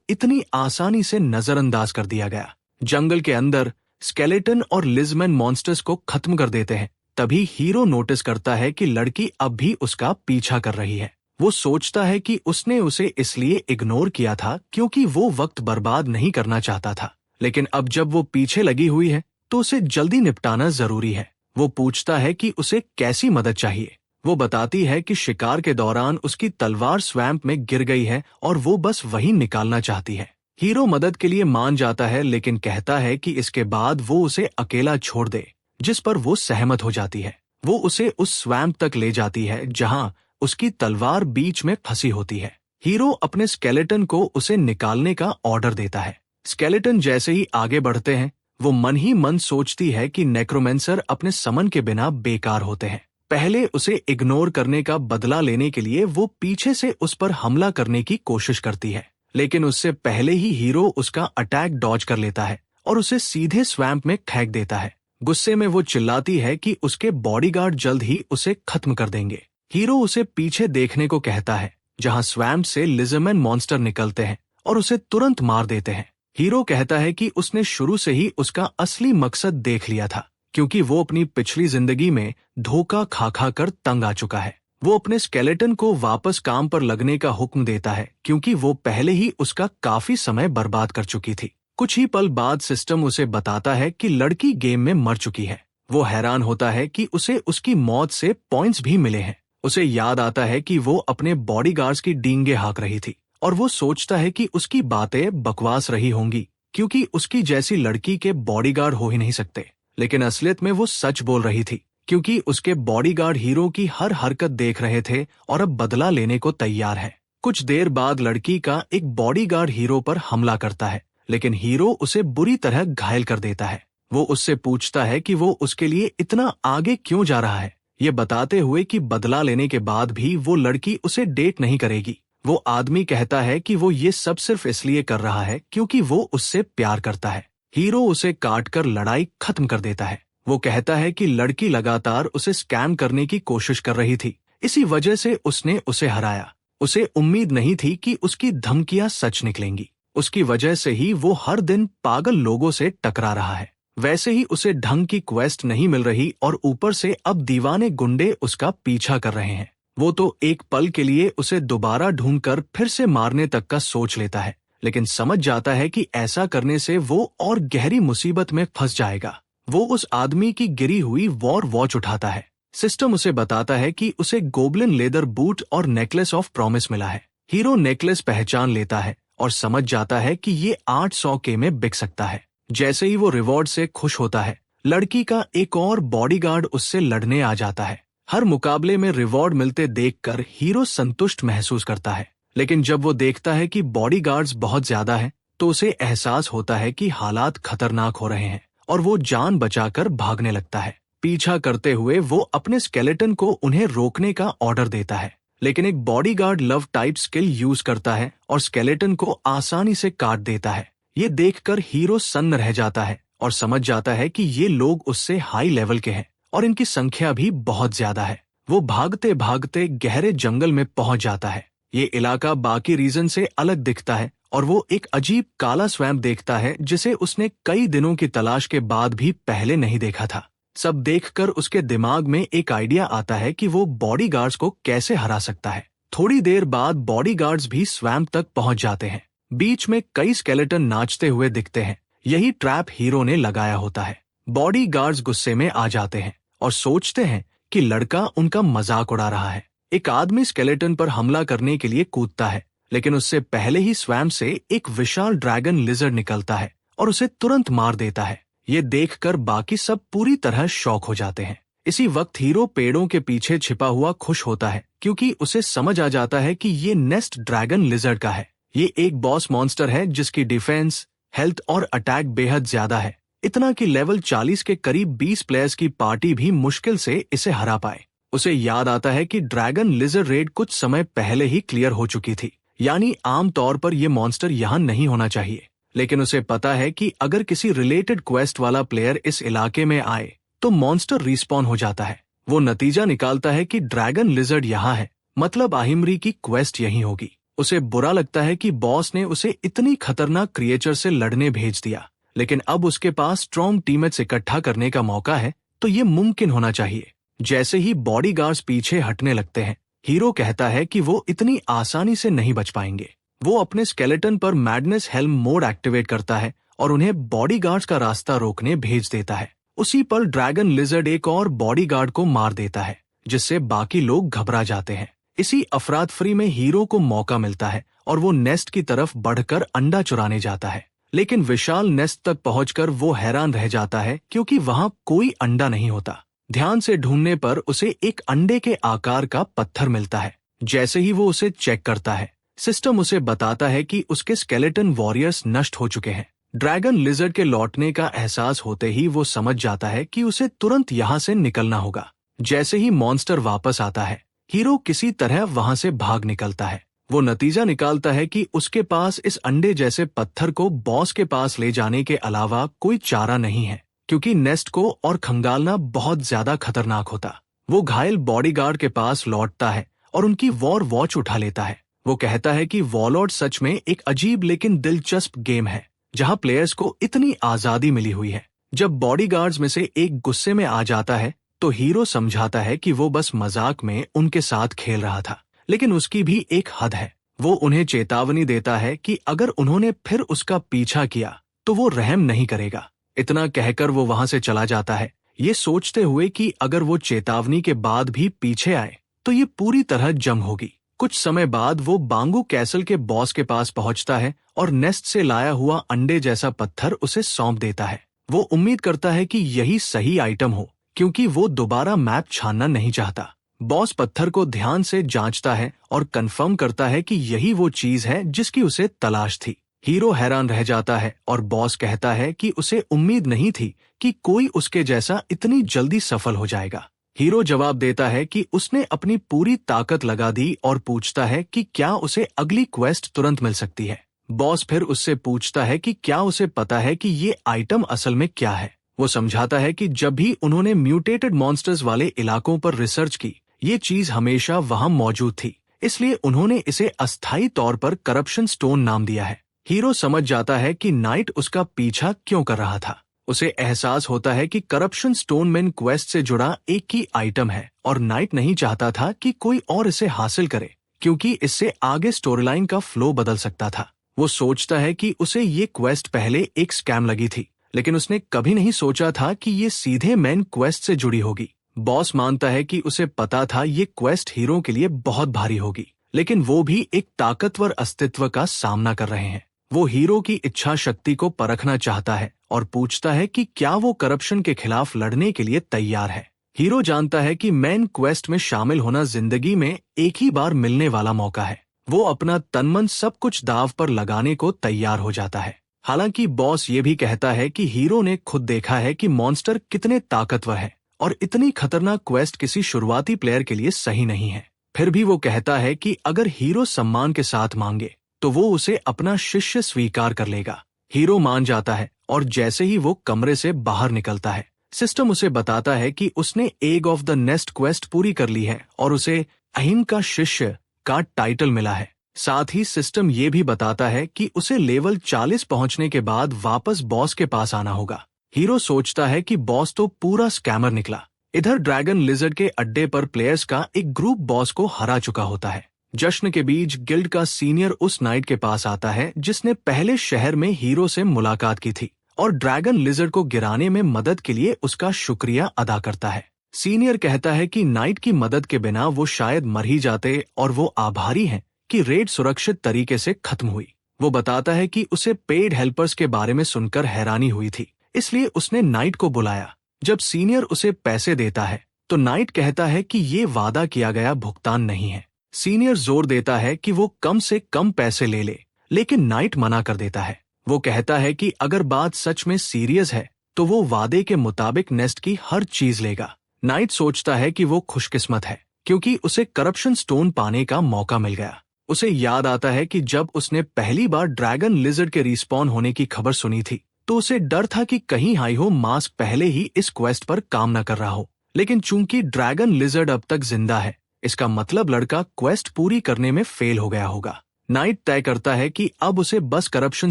इतनी आसानी से नजरअंदाज कर दिया गया। जंगल के अंदर स्केलेटन और लिजमैन मॉन्स्टर्स को खत्म कर देते हैं। तभी हीरो नोटिस करता है कि लड़की अब भी उसका पीछा कर रही है। वो सोचता है कि उसने उसे इसलिए इग्नोर किया था क्योंकि वो वक्त बर्बाद नहीं करना चाहता था, लेकिन अब जब वो पीछे लगी हुई है तो उसे जल्दी निपटाना जरूरी है। वो पूछता है कि उसे कैसी मदद चाहिए। वो बताती है कि शिकार के दौरान उसकी तलवार स्वैम्प में गिर गई है और वो बस वही निकालना चाहती है। हीरो मदद के लिए मान जाता है, लेकिन कहता है कि इसके बाद वो उसे अकेला छोड़ दे, जिस पर वो सहमत हो जाती है। वो उसे उस स्वैम्प तक ले जाती है जहां उसकी तलवार बीच में फंसी होती है। हीरो अपने स्केलेटन को उसे निकालने का ऑर्डर देता है। स्केलेटन जैसे ही आगे बढ़ते हैं, वो मन ही मन सोचती है कि नेक्रोमेंसर अपने समन के बिना बेकार होते हैं। पहले उसे इग्नोर करने का बदला लेने के लिए वो पीछे से उस पर हमला करने की कोशिश करती है, लेकिन उससे पहले ही हीरो उसका अटैक डॉज कर लेता है और उसे सीधे स्वैम्प में फेंक देता है। गुस्से में वो चिल्लाती है कि उसके बॉडीगार्ड जल्द ही उसे खत्म कर देंगे। हीरो उसे पीछे देखने को कहता है, जहां स्वैम्प से लिजरमैन मॉन्स्टर निकलते हैं और उसे तुरंत मार देते हैं। हीरो कहता है कि उसने शुरू से ही उसका असली मकसद देख लिया था, क्योंकि वो अपनी पिछली जिंदगी में धोखा खा खा कर तंग आ चुका है। वो अपने स्केलेटन को वापस काम पर लगने का हुक्म देता है, क्योंकि वो पहले ही उसका काफी समय बर्बाद कर चुकी थी। कुछ ही पल बाद सिस्टम उसे बताता है कि लड़की गेम में मर चुकी है। वो हैरान होता है कि उसे उसकी मौत से पॉइंट्स भी मिले हैं। उसे याद आता है कि वो अपने बॉडीगार्ड्स की डींगे हाँक रही थी और वो सोचता है कि उसकी बातें बकवास रही होंगी, क्योंकि उसकी जैसी लड़की के बॉडीगार्ड हो ही नहीं सकते। लेकिन असलियत में वो सच बोल रही थी, क्योंकि उसके बॉडीगार्ड हीरो की हर हरकत देख रहे थे और अब बदला लेने को तैयार है। कुछ देर बाद लड़की का एक बॉडीगार्ड हीरो पर हमला करता है, लेकिन हीरो उसे बुरी तरह घायल कर देता है। वो उससे पूछता है कि वो उसके लिए इतना आगे क्यों जा रहा है, ये बताते हुए कि बदला लेने के बाद भी वो लड़की उसे डेट नहीं करेगी। वो आदमी कहता है कि वो ये सब सिर्फ इसलिए कर रहा है क्योंकि वो उससे प्यार करता है। हीरो उसे काट कर लड़ाई खत्म कर देता है। वो कहता है कि लड़की लगातार उसे स्कैम करने की कोशिश कर रही थी, इसी वजह से उसने उसे हराया। उसे उम्मीद नहीं थी कि उसकी धमकियां सच निकलेंगी। उसकी वजह से ही वो हर दिन पागल लोगों से टकरा रहा है। वैसे ही उसे ढंग की क्वेस्ट नहीं मिल रही और ऊपर से अब दीवाने गुंडे उसका पीछा कर रहे हैं। वो तो एक पल के लिए उसे दोबारा ढूंढकर फिर से मारने तक का सोच लेता है, लेकिन समझ जाता है कि ऐसा करने से वो और गहरी मुसीबत में फंस जाएगा। वो उस आदमी की गिरी हुई वॉर वॉच उठाता है। सिस्टम उसे बताता है कि उसे गोब्लिन लेदर बूट और नेकलेस ऑफ प्रॉमिस मिला है। हीरो नेकलेस पहचान लेता है और समझ जाता है कि ये 800 के में बिक सकता है। जैसे ही वो रिवॉर्ड से खुश होता है, लड़की का एक और बॉडीगार्ड उससे लड़ने आ जाता है। हर मुकाबले में रिवॉर्ड मिलते देखकर हीरो संतुष्ट महसूस करता है, लेकिन जब वो देखता है कि बॉडीगार्ड्स बहुत ज्यादा हैं, तो उसे एहसास होता है कि हालात खतरनाक हो रहे हैं और वो जान बचाकर भागने लगता है। पीछा करते हुए वो अपने स्केलेटन को उन्हें रोकने का ऑर्डर देता है, लेकिन एक bodyguard love type skill use करता है और स्केलेटन को आसानी से काट देता है। ये देखकर हीरो सन्न रह जाता है और समझ जाता है कि ये लोग उससे हाई लेवल के हैं और इनकी संख्या भी बहुत ज्यादा है। वो भागते भागते गहरे जंगल में पहुंच जाता है। ये इलाका बाकी रीजन से अलग दिखता है और वो एक अजीब काला स्वैम्प देखता है जिसे उसने कई दिनों की तलाश के बाद भी पहले नहीं देखा था। सब देखकर उसके दिमाग में एक आइडिया आता है कि वो बॉडीगार्ड्स को कैसे हरा सकता है। थोड़ी देर बाद बॉडीगार्ड्स भी स्वैम्प तक पहुंच जाते हैं। बीच में कई स्केलेटन नाचते हुए दिखते हैं। यही ट्रैप हीरो ने लगाया होता है। बॉडीगार्ड्स गुस्से में आ जाते हैं और सोचते हैं कि लड़का उनका मजाक उड़ा रहा है। एक आदमी स्केलेटन पर हमला करने के लिए कूदता है, लेकिन उससे पहले ही स्वैम्प से एक विशाल ड्रैगन लिजर्ड निकलता है और उसे तुरंत मार देता है। ये देखकर बाकी सब पूरी तरह शॉक हो जाते हैं। इसी वक्त हीरो पेड़ों के पीछे छिपा हुआ खुश होता है, क्योंकि उसे समझ आ जाता है कि ये नेस्ट ड्रैगन लिजर्ड का है। ये एक बॉस मॉन्स्टर है जिसकी डिफेंस, हेल्थ और अटैक बेहद ज्यादा है, इतना कि लेवल 40 के करीब 20 प्लेयर्स की पार्टी भी मुश्किल से इसे हरा पाए। उसे याद आता है कि ड्रैगन लिजर्ड रेड कुछ समय पहले ही क्लियर हो चुकी थी, यानी आमतौर पर यह मॉन्स्टर यहाँ नहीं होना चाहिए। लेकिन उसे पता है कि अगर किसी रिलेटेड क्वेस्ट वाला प्लेयर इस इलाके में आए तो मॉन्स्टर रिस्पॉन हो जाता है। वो नतीजा निकालता है कि ड्रैगन लिजर्ड यहाँ है, मतलब आहिमरी की क्वेस्ट यहीं होगी। उसे बुरा लगता है कि बॉस ने उसे इतनी खतरनाक क्रिएचर से लड़ने भेज दिया, लेकिन अब उसके पास स्ट्रॉन्ग टीममेट्स इकट्ठा करने का मौका है, तो ये मुमकिन होना चाहिए। जैसे ही बॉडीगार्ड्स पीछे हटने लगते हैं, हीरो कहता है कि वो इतनी आसानी से नहीं बच पाएंगे। वो अपने स्केलेटन पर मैडनेस हेल्म मोड एक्टिवेट करता है और उन्हें बॉडीगार्ड्स का रास्ता रोकने भेज देता है। उसी पर ड्रैगन लिजर्ड एक और बॉडीगार्ड को मार देता है, जिससे बाकी लोग घबरा जाते हैं। इसी अफरातफरी में हीरो को मौका मिलता है और वो नेस्ट की तरफ बढ़कर अंडा चुराने जाता है, लेकिन विशाल नेस्ट तक पहुंचकर वो हैरान रह जाता है क्योंकि वहां कोई अंडा नहीं होता। ध्यान से ढूंढने पर उसे एक अंडे के आकार का पत्थर मिलता है। जैसे ही वो उसे चेक करता है, सिस्टम उसे बताता है कि उसके स्केलेटन वॉरियर्स नष्ट हो चुके हैं। ड्रैगन लिजर्ड के लौटने का एहसास होते ही वो समझ जाता है कि उसे तुरंत यहाँ से निकलना होगा। जैसे ही मॉन्स्टर वापस आता है, हीरो किसी तरह वहां से भाग निकलता है। वो नतीजा निकालता है कि उसके पास इस अंडे जैसे पत्थर को बॉस के पास ले जाने के अलावा कोई चारा नहीं है, क्योंकि नेस्ट को और खंगालना बहुत ज्यादा खतरनाक होता। वो घायल बॉडीगार्ड के पास लौटता है और उनकी वॉर वॉच उठा लेता है। वो कहता है कि वॉलॉर्ड सच में एक अजीब लेकिन दिलचस्प गेम है, जहां प्लेयर्स को इतनी आजादी मिली हुई है। जब बॉडीगार्ड्स में से एक गुस्से में आ जाता है, तो हीरो समझाता है कि वो बस मजाक में उनके साथ खेल रहा था, लेकिन उसकी भी एक हद है। वो उन्हें चेतावनी देता है कि अगर उन्होंने फिर उसका पीछा किया तो वो रहम नहीं करेगा। इतना कहकर वो वहां से चला जाता है, ये सोचते हुए कि अगर वो चेतावनी के बाद भी पीछे आए तो ये पूरी तरह जंग होगी। कुछ समय बाद वो बांगू कैसल के बॉस के पास पहुंचता है और नेस्ट से लाया हुआ अंडे जैसा पत्थर उसे सौंप देता है। वो उम्मीद करता है कि यही सही आइटम हो, क्योंकि वो दोबारा मैप छानना नहीं चाहता। बॉस पत्थर को ध्यान से जांचता है और कंफर्म करता है कि यही वो चीज है जिसकी उसे तलाश थी। हीरो हैरान रह जाता है और बॉस कहता है कि उसे उम्मीद नहीं थी कि कोई उसके जैसा इतनी जल्दी सफल हो जाएगा। हीरो जवाब देता है कि उसने अपनी पूरी ताकत लगा दी और पूछता है कि क्या उसे अगली क्वेस्ट तुरंत मिल सकती है। बॉस फिर उससे पूछता है कि क्या उसे पता है कि ये आइटम असल में क्या है। वो समझाता है कि जब भी उन्होंने म्यूटेटेड मॉन्स्टर्स वाले इलाकों पर रिसर्च की, ये चीज हमेशा वहां मौजूद थी, इसलिए उन्होंने इसे अस्थायी तौर पर करप्शन स्टोन नाम दिया है। हीरो समझ जाता है कि नाइट उसका पीछा क्यों कर रहा था। उसे एहसास होता है कि करप्शन स्टोन मेन क्वेस्ट से जुड़ा एक ही आइटम है और नाइट नहीं चाहता था कि कोई और इसे हासिल करे, क्योंकि इससे आगे स्टोरीलाइन का फ्लो बदल सकता था। वो सोचता है कि उसे ये क्वेस्ट पहले एक स्कैम लगी थी, लेकिन उसने कभी नहीं सोचा था कि ये सीधे मेन क्वेस्ट से जुड़ी होगी। बॉस मानता है कि उसे पता था ये क्वेस्ट हीरो के लिए बहुत भारी होगी, लेकिन वो भी एक ताकतवर अस्तित्व का सामना कर रहे हैं। वो हीरो की इच्छा शक्ति को परखना चाहता है और पूछता है कि क्या वो करप्शन के खिलाफ लड़ने के लिए तैयार है। हीरो जानता है कि मेन क्वेस्ट में शामिल होना जिंदगी में एक ही बार मिलने वाला मौका है। वो अपना तनमन सब कुछ दाव पर लगाने को तैयार हो जाता है। हालांकि बॉस ये भी कहता है कि हीरो ने खुद देखा है कि मॉन्स्टर कितने ताकतवर है और इतनी खतरनाक क्वेस्ट किसी शुरुआती प्लेयर के लिए सही नहीं है। फिर भी वो कहता है कि अगर हीरो सम्मान के साथ मांगे तो वो उसे अपना शिष्य स्वीकार कर लेगा। हीरो मान जाता है और जैसे ही वो कमरे से बाहर निकलता है, सिस्टम उसे बताता है कि उसने egg of the nest quest पूरी कर ली है और उसे अहिम का शिष्य का टाइटल मिला है। साथ ही सिस्टम ये भी बताता है कि उसे लेवल 40 पहुंचने के बाद वापस बॉस के पास आना होगा। हीरो सोचता है कि बॉस तो पूरा स्कैमर निकला। इधर ड्रैगन लिजर्ड के अड्डे पर प्लेयर्स का एक ग्रुप बॉस को हरा चुका होता है। जश्न के बीच गिल्ड का सीनियर उस नाइट के पास आता है जिसने पहले शहर में हीरो से मुलाकात की थी और ड्रैगन लिजर्ड को गिराने में मदद के लिए उसका शुक्रिया अदा करता है। सीनियर कहता है कि नाइट की मदद के बिना वो शायद मर ही जाते और वो आभारी हैं कि रेड सुरक्षित तरीके से खत्म हुई। वो बताता है कि उसे पेड हेल्पर्स के बारे में सुनकर हैरानी हुई थी, इसलिए उसने नाइट को बुलाया। जब सीनियर उसे पैसे देता है तो नाइट कहता है कि ये वादा किया गया भुगतान नहीं है। सीनियर जोर देता है कि वो कम से कम पैसे ले ले, लेकिन नाइट मना कर देता है। वो कहता है कि अगर बात सच में सीरियस है तो वो वादे के मुताबिक नेस्ट की हर चीज लेगा। नाइट सोचता है कि वो खुशकिस्मत है क्योंकि उसे करप्शन स्टोन पाने का मौका मिल गया। उसे याद आता है कि जब उसने पहली बार ड्रैगन लिजर्ड के रिस्पॉन होने की खबर सुनी थी तो उसे डर था कि कहीं हाईहो मास्क पहले ही इस क्वेस्ट पर काम न कर रहा हो। लेकिन चूंकि ड्रैगन लिजर्ड अब तक जिंदा है, इसका मतलब लड़का क्वेस्ट पूरी करने में फेल हो गया होगा। नाइट तय करता है कि अब उसे बस करप्शन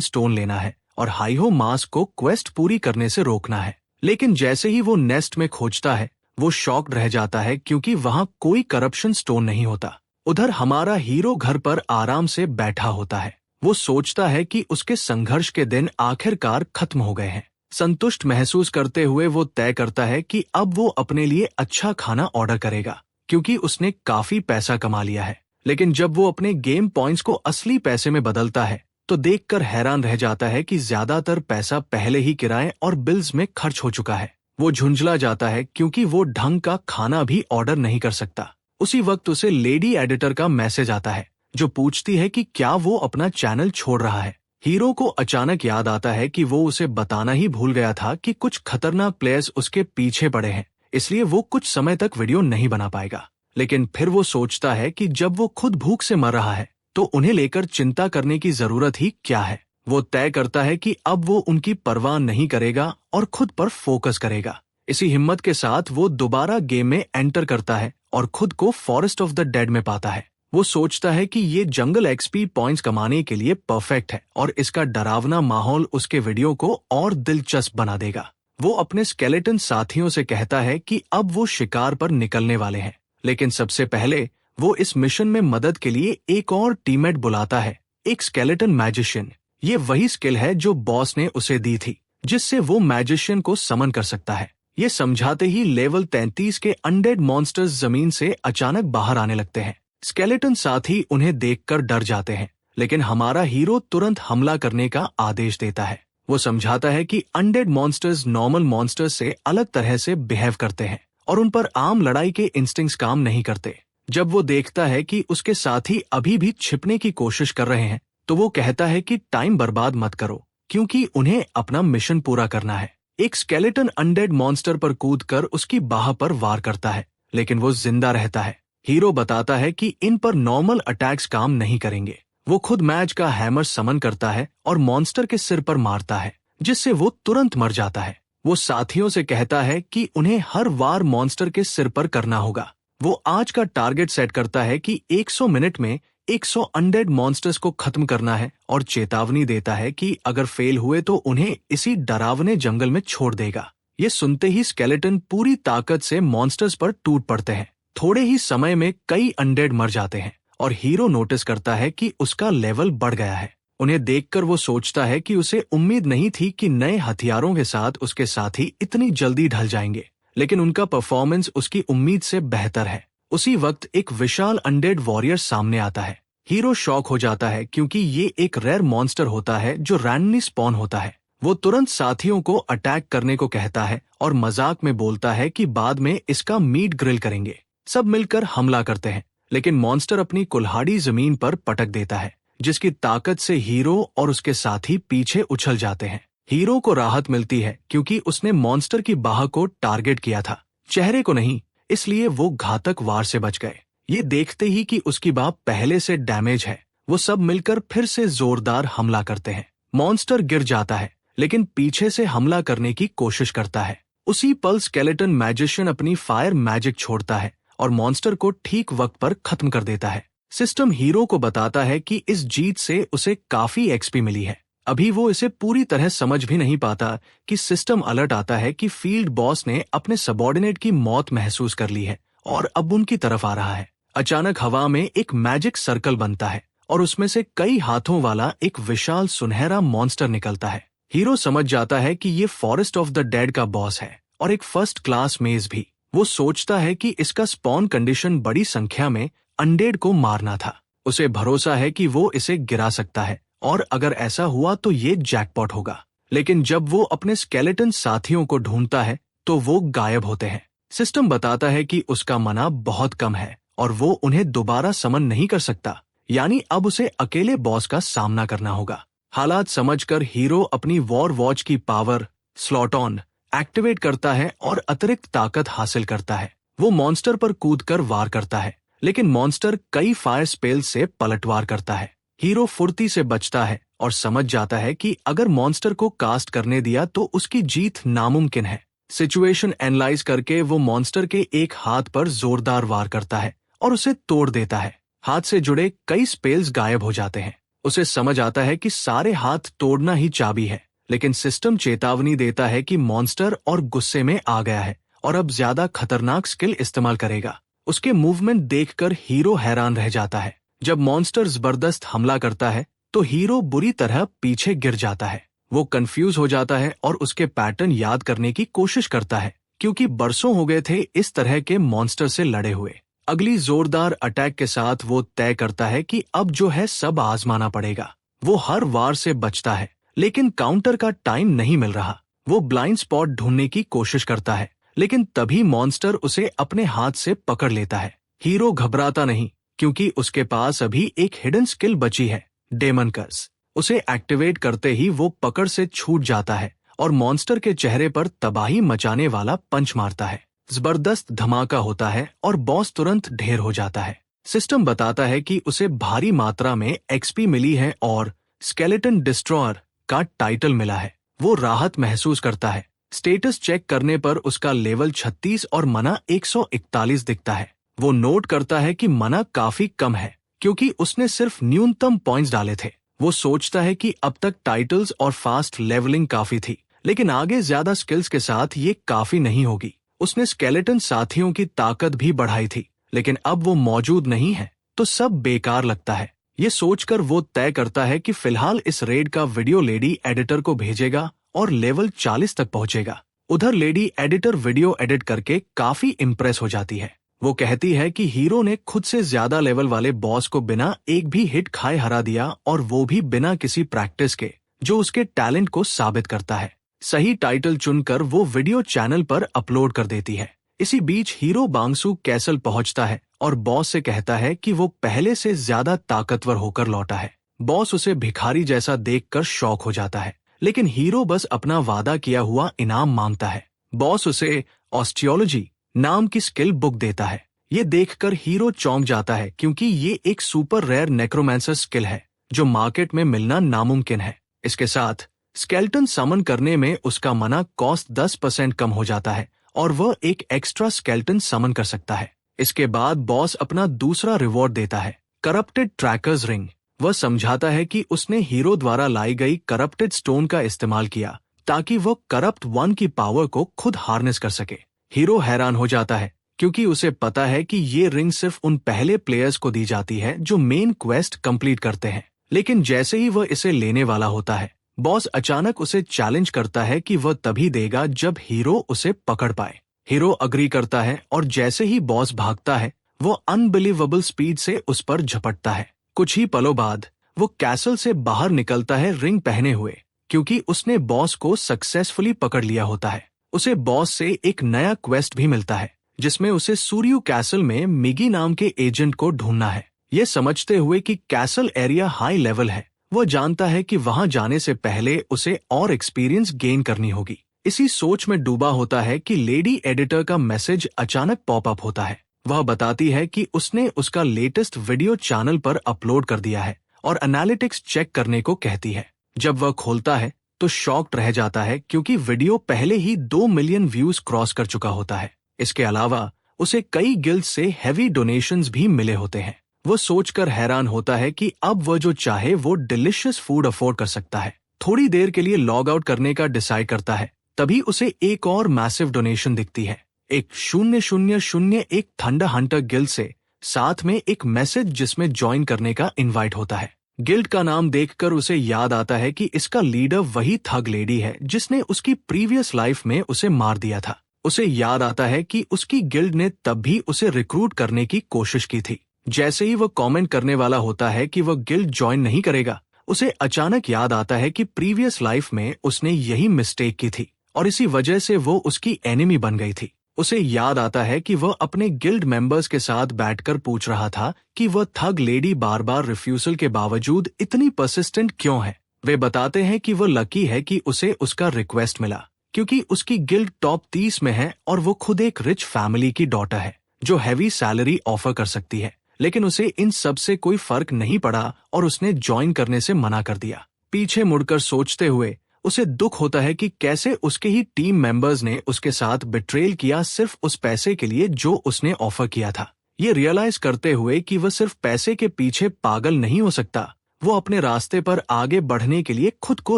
स्टोन लेना है और हाईहो मास्क को क्वेस्ट पूरी करने से रोकना है। लेकिन जैसे ही वो नेस्ट में खोजता है, वो शॉक्ड रह जाता है क्योंकि वहां कोई करप्शन स्टोन नहीं होता। उधर हमारा हीरो घर पर आराम से बैठा होता है। वो सोचता है कि उसके संघर्ष के दिन आखिरकार खत्म हो गए हैं। संतुष्ट महसूस करते हुए वो तय करता है कि अब वो अपने लिए अच्छा खाना ऑर्डर करेगा क्योंकि उसने काफी पैसा कमा लिया है। लेकिन जब वो अपने गेम पॉइंट्स को असली पैसे में बदलता है तो देखकर हैरान रह जाता है कि ज्यादातर पैसा पहले ही किराए और बिल्स में खर्च हो चुका है। वो झुंझला जाता है क्योंकि वो ढंग का खाना भी ऑर्डर नहीं कर सकता। उसी वक्त उसे लेडी एडिटर का मैसेज आता है जो पूछती है कि क्या वो अपना चैनल छोड़ रहा है। हीरो को अचानक याद आता है कि वो उसे बताना ही भूल गया था कि कुछ खतरनाक प्लेयर्स उसके पीछे पड़े हैं, इसलिए वो कुछ समय तक वीडियो नहीं बना पाएगा। लेकिन फिर वो सोचता है कि जब वो खुद भूख से मर रहा है तो उन्हें लेकर चिंता करने की जरूरत ही क्या है। वो तय करता है कि अब वो उनकी परवाह नहीं करेगा और खुद पर फोकस करेगा। इसी हिम्मत के साथ वो दोबारा गेम में एंटर करता है और खुद को फॉरेस्ट ऑफ द डेड में पाता है। वो सोचता है कि ये जंगल एक्सपी पॉइंट्स कमाने के लिए परफेक्ट है और इसका डरावना माहौल उसके वीडियो को और दिलचस्प बना देगा। वो अपने स्केलेटन साथियों से कहता है कि अब वो शिकार पर निकलने वाले हैं, लेकिन सबसे पहले वो इस मिशन में मदद के लिए एक और टीममेट बुलाता है, एक स्केलेटन मैजिशियन। ये वही स्किल है जो बॉस ने उसे दी थी, जिससे वो मैजिशियन को समन कर सकता है। ये समझाते ही लेवल 33 के अनडेड मॉन्स्टर्स जमीन से अचानक बाहर आने लगते हैं। स्केलेटन साथी उन्हें देखकर डर जाते हैं, लेकिन हमारा हीरो तुरंत हमला करने का आदेश देता है। वो समझाता है कि अनडेड मॉन्स्टर्स नॉर्मल मॉन्स्टर्स से अलग तरह से बिहेव करते हैं और उन पर आम लड़ाई के इंस्टिंक्ट्स काम नहीं करते। जब वो देखता है कि उसके साथी अभी भी छिपने की कोशिश कर रहे हैं तो वो कहता है कि टाइम बर्बाद मत करो क्योंकि उन्हें अपना मिशन पूरा करना है। एक स्केलेटन अनडेड मॉन्स्टर पर कूदकर उसकी बाह पर वार करता है, लेकिन वो जिंदा रहता है। हीरो बताता है कि इन पर नॉर्मल अटैक्स काम नहीं करेंगे। वो खुद मैच का हैमर समन करता है और मॉन्स्टर के सिर पर मारता है, जिससे वो तुरंत मर जाता है। वो साथियों से कहता है कि उन्हें हर वार मॉन्स्टर के सिर पर करना होगा। वो आज का टारगेट सेट करता है कि 100 मिनट में 100 अनडेड मॉन्स्टर्स को खत्म करना है और चेतावनी देता है कि अगर फेल हुए तो उन्हें इसी डरावने जंगल में छोड़ देगा। ये सुनते ही स्केलेटन पूरी ताकत से मॉन्स्टर्स पर टूट पड़ते हैं। थोड़े ही समय में कई अनडेड मर जाते हैं और हीरो नोटिस करता है कि उसका लेवल बढ़ गया है। उन्हें देखकर वो सोचता है कि उसे उम्मीद नहीं थी कि नए हथियारों के साथ उसके साथी इतनी जल्दी ढल जाएंगे, लेकिन उनका परफॉर्मेंस उसकी उम्मीद से बेहतर है। उसी वक्त एक विशाल अनडेड वॉरियर सामने आता है। हीरो शॉक हो जाता है क्योंकि ये एक रेयर मॉन्स्टर होता है जो रैंडमली स्पॉन होता है। वो तुरंत साथियों को अटैक करने को कहता है और मजाक में बोलता है कि बाद में इसका मीट ग्रिल करेंगे। सब मिलकर हमला करते हैं, लेकिन मॉन्स्टर अपनी कुल्हाड़ी जमीन पर पटक देता है, जिसकी ताकत से हीरो और उसके साथी पीछे उछल जाते हैं। हीरो को राहत मिलती है क्योंकि उसने मॉन्स्टर की बाह को टारगेट किया था, चेहरे को नहीं, इसलिए वो घातक वार से बच गए। ये देखते ही कि उसकी बाह पहले से डैमेज है, वो सब मिलकर फिर से जोरदार हमला करते हैं। मॉन्स्टर गिर जाता है, लेकिन पीछे से हमला करने की कोशिश करता है। उसी पल स्केलेटन मैजिशियन अपनी फायर मैजिक छोड़ता है और मॉन्स्टर को ठीक वक्त पर खत्म कर देता है। सिस्टम हीरो को बताता है कि इस जीत से उसे काफी एक्सपी मिली है। अभी वो इसे पूरी तरह समझ भी नहीं पाता कि सिस्टम अलर्ट आता है कि फील्ड बॉस ने अपने सबॉर्डिनेट की मौत महसूस कर ली है और अब उनकी तरफ आ रहा है। अचानक हवा में एक मैजिक सर्कल बनता है और उसमें से कई हाथों वाला एक विशाल सुनहरा मॉन्स्टर निकलता है। हीरो समझ जाता है कि ये फॉरेस्ट ऑफ द डेड का बॉस है और एक फर्स्ट क्लास मेज भी। वो सोचता है कि इसका स्पॉन कंडीशन बड़ी संख्या में अनडेड को मारना था। उसे भरोसा है कि वो इसे गिरा सकता है और अगर ऐसा हुआ तो ये जैकपॉट होगा। लेकिन जब वो अपने स्केलेटन साथियों को ढूंढता है तो वो गायब होते हैं। सिस्टम बताता है कि उसका मना बहुत कम है और वो उन्हें दोबारा समन नहीं कर सकता, यानी अब उसे अकेले बॉस का सामना करना होगा। हालात समझकर हीरो अपनी वॉर वॉच की पावर स्लॉट ऑन एक्टिवेट करता है और अतिरिक्त ताकत हासिल करता है। वो मॉन्स्टर पर कूदकर वार करता है, लेकिन मॉन्स्टर कई फायर स्पेल से पलटवार करता है। हीरो फुर्ती से बचता है और समझ जाता है कि अगर मॉन्स्टर को कास्ट करने दिया तो उसकी जीत नामुमकिन है। सिचुएशन एनालाइज करके वो मॉन्स्टर के एक हाथ पर जोरदार वार करता है और उसे तोड़ देता है। हाथ से जुड़े कई स्पेल्स गायब हो जाते हैं। उसे समझ आता है कि सारे हाथ तोड़ना ही चाबी है, लेकिन सिस्टम चेतावनी देता है कि मॉन्स्टर और गुस्से में आ गया है और अब ज्यादा खतरनाक स्किल इस्तेमाल करेगा। उसके मूवमेंट देखकर हीरो हैरान रह जाता है। जब मॉन्स्टर जबरदस्त हमला करता है तो हीरो बुरी तरह पीछे गिर जाता है। वो कंफ्यूज हो जाता है और उसके पैटर्न याद करने की कोशिश करता है, क्योंकि बरसों हो गए थे इस तरह के मॉन्स्टर से लड़े हुए। अगली जोरदार अटैक के साथ वो तय करता है कि अब जो है सब आजमाना पड़ेगा। वो हर वार से बचता है, लेकिन काउंटर का टाइम नहीं मिल रहा। वो ब्लाइंड स्पॉट ढूंढने की कोशिश करता है, लेकिन तभी मॉन्स्टर उसे अपने हाथ से पकड़ लेता है। हीरो घबराता नहीं, क्योंकि उसके पास अभी एक हिडन स्किल बची है, डेमन कर्स। उसे एक्टिवेट करते ही वो पकड़ से छूट जाता है और मॉन्स्टर के चेहरे पर तबाही मचाने वाला पंच मारता है। जबरदस्त धमाका होता है और बॉस तुरंत ढेर हो जाता है। सिस्टम बताता है कि उसे भारी मात्रा में एक्सपी मिली है और स्केलेटन डिस्ट्रॉयर का टाइटल मिला है। वो राहत महसूस करता है। स्टेटस चेक करने पर उसका लेवल 36 और मना 141 दिखता है। वो नोट करता है कि मना काफी कम है, क्योंकि उसने सिर्फ न्यूनतम पॉइंट्स डाले थे। वो सोचता है कि अब तक टाइटल्स और फास्ट लेवलिंग काफी थी, लेकिन आगे ज्यादा स्किल्स के साथ ये काफी नहीं होगी। उसने स्केलेटन साथियों की ताकत भी बढ़ाई थी, लेकिन अब वो मौजूद नहीं है, तो सब बेकार लगता है। ये सोचकर वो तय करता है कि फिलहाल इस रेड का वीडियो लेडी एडिटर को भेजेगा और लेवल 40 तक पहुंचेगा। उधर लेडी एडिटर वीडियो एडिट करके काफी इम्प्रेस हो जाती है। वो कहती है कि हीरो ने खुद से ज्यादा लेवल वाले बॉस को बिना एक भी हिट खाए हरा दिया, और वो भी बिना किसी प्रैक्टिस के, जो उसके टैलेंट को साबित करता है। सही टाइटल चुनकर वो वीडियो चैनल पर अपलोड कर देती है। इसी बीच हीरो बांगसू कैसल पहुंचता है और बॉस से कहता है कि वो पहले से ज्यादा ताकतवर होकर लौटा है। बॉस उसे भिखारी जैसा देखकर शॉक हो जाता है, लेकिन हीरो बस अपना वादा किया हुआ इनाम मांगता है। बॉस उसे ऑस्टियोलॉजी नाम की स्किल बुक देता है। ये देखकर हीरो चौंक जाता है, क्योंकि ये एक सुपर रेयर नेक्रोमैंसर स्किल है जो मार्केट में मिलना नामुमकिन है। इसके साथ स्केलेटन समन करने में उसका मना कॉस्ट 10% कम हो जाता है और वह एक एक्स्ट्रा स्केलेटन समन कर सकता है। इसके बाद बॉस अपना दूसरा रिवॉर्ड देता है, करप्टेड ट्रैकर्स रिंग। वह समझाता है कि उसने हीरो द्वारा लाई गई करप्टेड स्टोन का इस्तेमाल किया ताकि वह करप्ट वन की पावर को खुद हार्नेस कर सके। हीरो हैरान हो जाता है, क्योंकि उसे पता है कि ये रिंग सिर्फ उन पहले प्लेयर्स को दी जाती है जो मेन क्वेस्ट कंप्लीट करते हैं। लेकिन जैसे ही वह इसे लेने वाला होता है, बॉस अचानक उसे चैलेंज करता है कि वह तभी देगा जब हीरो उसे पकड़ पाए। हीरो अग्री करता है और जैसे ही बॉस भागता है, वो अनबिलीवेबल स्पीड से उस पर झपटता है। कुछ ही पलों बाद वो कैसल से बाहर निकलता है रिंग पहने हुए, क्योंकि उसने बॉस को सक्सेसफुली पकड़ लिया होता है। उसे बॉस से एक नया क्वेस्ट भी मिलता है, जिसमें उसे सूर्यू कैसल में मिगी नाम के एजेंट को ढूंढना है। ये समझते हुए कि कैसल एरिया हाई लेवल है, वो जानता है कि वहां जाने से पहले उसे और एक्सपीरियंस गेन करनी होगी। इसी सोच में डूबा होता है कि लेडी एडिटर का मैसेज अचानक पॉपअप होता है। वह बताती है कि उसने उसका लेटेस्ट वीडियो चैनल पर अपलोड कर दिया है और एनालिटिक्स चेक करने को कहती है। जब वह खोलता है तो शॉक्ड रह जाता है, क्योंकि वीडियो पहले ही 2 मिलियन व्यूज क्रॉस कर चुका होता है। इसके अलावा उसे कई गिल्ड से हेवी डोनेशंस भी मिले होते हैं। वो सोचकर हैरान होता है कि अब वह जो चाहे वो डिलिशियस फूड अफोर्ड कर सकता है। थोड़ी देर के लिए लॉग आउट करने का डिसाइड करता है, तभी उसे एक और मैसिव डोनेशन दिखती है, एक 001 थंडर हंटर गिल्ड से, साथ में एक मैसेज जिसमें ज्वाइन करने का इनवाइट होता है। गिल्ड का नाम देखकर उसे याद आता है कि इसका लीडर वही थग लेडी है जिसने उसकी प्रीवियस लाइफ में उसे मार दिया था। उसे याद आता है कि उसकी गिल्ड ने तब भी उसे रिक्रूट करने की कोशिश की थी। जैसे ही वह कमेंट करने वाला होता है कि वह गिल्ड ज्वाइन नहीं करेगा, उसे अचानक याद आता है कि प्रीवियस लाइफ में उसने यही मिस्टेक की थी और इसी वजह से वो उसकी एनिमी बन गई थी। उसे याद आता है कि वह अपने गिल्ड मेंबर्स के साथ बैठकर पूछ रहा था कि वह थग लेडी बार बार रिफ्यूजल के बावजूद इतनी परसिस्टेंट क्यों है। वे बताते हैं कि वह लकी है कि उसे उसका रिक्वेस्ट मिला, क्योंकि उसकी गिल्ड टॉप 30 में है और वो खुद एक रिच फैमिली की डॉटर है। जो हैवी सैलरी ऑफर कर सकती है, लेकिन उसे इन सब से कोई फर्क नहीं पड़ा और उसने ज्वाइन करने से मना कर दिया। पीछे मुड़कर सोचते हुए उसे दुख होता है कि कैसे उसके ही टीम मेंबर्स ने उसके साथ बिट्रेल किया सिर्फ उस पैसे के लिए जो उसने ऑफर किया था। ये रियलाइज करते हुए कि वह सिर्फ पैसे के पीछे पागल नहीं हो सकता, वो अपने रास्ते पर आगे बढ़ने के लिए खुद को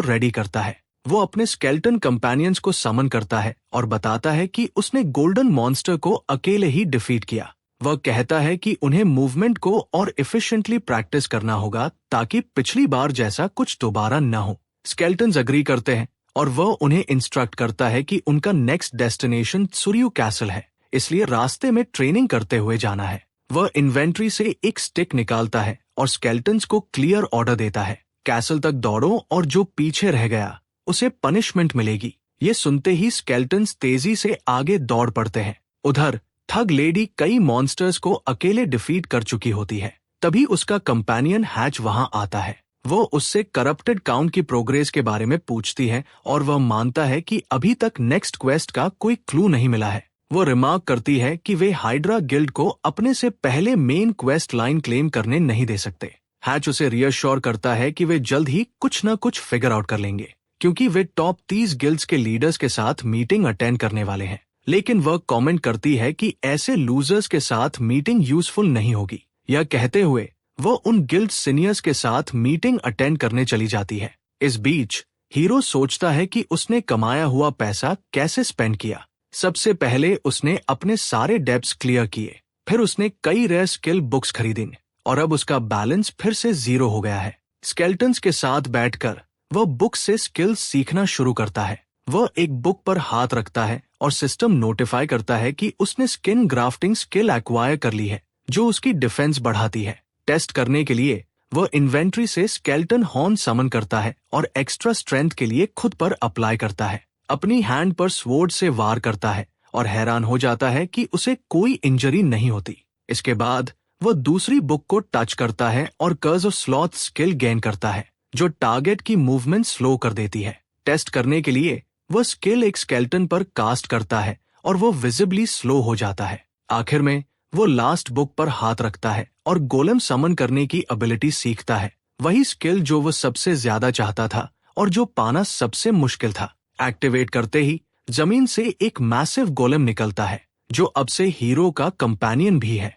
रेडी करता है। वो अपने स्केल्टन कंपेनियंस को समन करता है और बताता है कि उसने गोल्डन मॉन्स्टर को अकेले ही डिफीट किया। वह कहता है कि उन्हें मूवमेंट को और एफिशिएंटली प्रैक्टिस करना होगा ताकि पिछली बार जैसा कुछ दोबारा न हो। स्केल्टन्स अग्री करते हैं और वह उन्हें इंस्ट्रक्ट करता है कि उनका नेक्स्ट डेस्टिनेशन सुरियू कैसल है, इसलिए रास्ते में ट्रेनिंग करते हुए जाना है। वह इन्वेंट्री से एक स्टिक निकालता है और स्केल्टन्स को क्लियर ऑर्डर देता है, कैसल तक दौड़ो और जो पीछे रह गया उसे पनिशमेंट मिलेगी। ये सुनते ही स्केल्टन्स तेजी से आगे दौड़ पड़ते हैं। उधर थग लेडी कई मॉन्स्टर्स को अकेले डिफीट कर चुकी होती है। तभी उसका कंपेनियन हैच वहां आता है। वो उससे करप्टेड काउंट की प्रोग्रेस के बारे में पूछती है और वह मानता है कि अभी तक नेक्स्ट क्वेस्ट का कोई क्लू नहीं मिला है। वो रिमार्क करती है कि वे हाइड्रा गिल्ड को अपने से पहले मेन क्वेस्ट लाइन क्लेम करने नहीं दे सकते। हैच उसे रियश्योर करता है कि वे जल्द ही कुछ न कुछ फिगर आउट कर लेंगे, क्योंकि वे टॉप 30 गिल्ड्स के लीडर्स के साथ मीटिंग अटेंड करने वाले हैं। लेकिन वह कमेंट करती है कि ऐसे लूजर्स के साथ मीटिंग यूजफुल नहीं होगी। यह कहते हुए वो उन गिल्ड सीनियर्स के साथ मीटिंग अटेंड करने चली जाती है। इस बीच हीरो सोचता है कि उसने कमाया हुआ पैसा कैसे स्पेंड किया। सबसे पहले उसने अपने सारे डेब्ट्स क्लियर किए, फिर उसने कई रेयर स्किल बुक्स खरीदी और अब उसका बैलेंस फिर से 0 हो गया है। स्केल्टन्स के साथ बैठकर वह बुक से स्किल्स सीखना शुरू करता है। वह एक बुक पर हाथ रखता है और सिस्टम नोटिफाई करता है कि उसने स्किन ग्राफ्टिंग स्किल एक्वायर कर ली है, जो उसकी डिफेंस बढ़ाती है। टेस्ट करने के लिए वह इन्वेंट्री से स्केल्टन हॉर्न समन करता है और एक्स्ट्रा स्ट्रेंथ के लिए खुद पर अप्लाई करता है। अपनी हैंड पर स्वॉर्ड से वार करता है और हैरान हो जाता है कि उसे कोई इंजरी नहीं होती। इसके बाद वह दूसरी बुक को टच करता है और कर्ज ऑफ स्लॉथ स्किल गेन करता है, जो टारगेट की मूवमेंट स्लो कर देती है। टेस्ट करने के लिए वह स्किल एक स्केल्टन पर कास्ट करता है और वो विजिबली स्लो हो जाता है। आखिर में वो लास्ट बुक पर हाथ रखता है और गोलेम समन करने की एबिलिटी सीखता है, वही स्किल जो वो सबसे ज्यादा चाहता था और जो पाना सबसे मुश्किल था। एक्टिवेट करते ही जमीन से एक मैसिव गोलेम निकलता है, जो अब से हीरो का कंपेनियन भी है।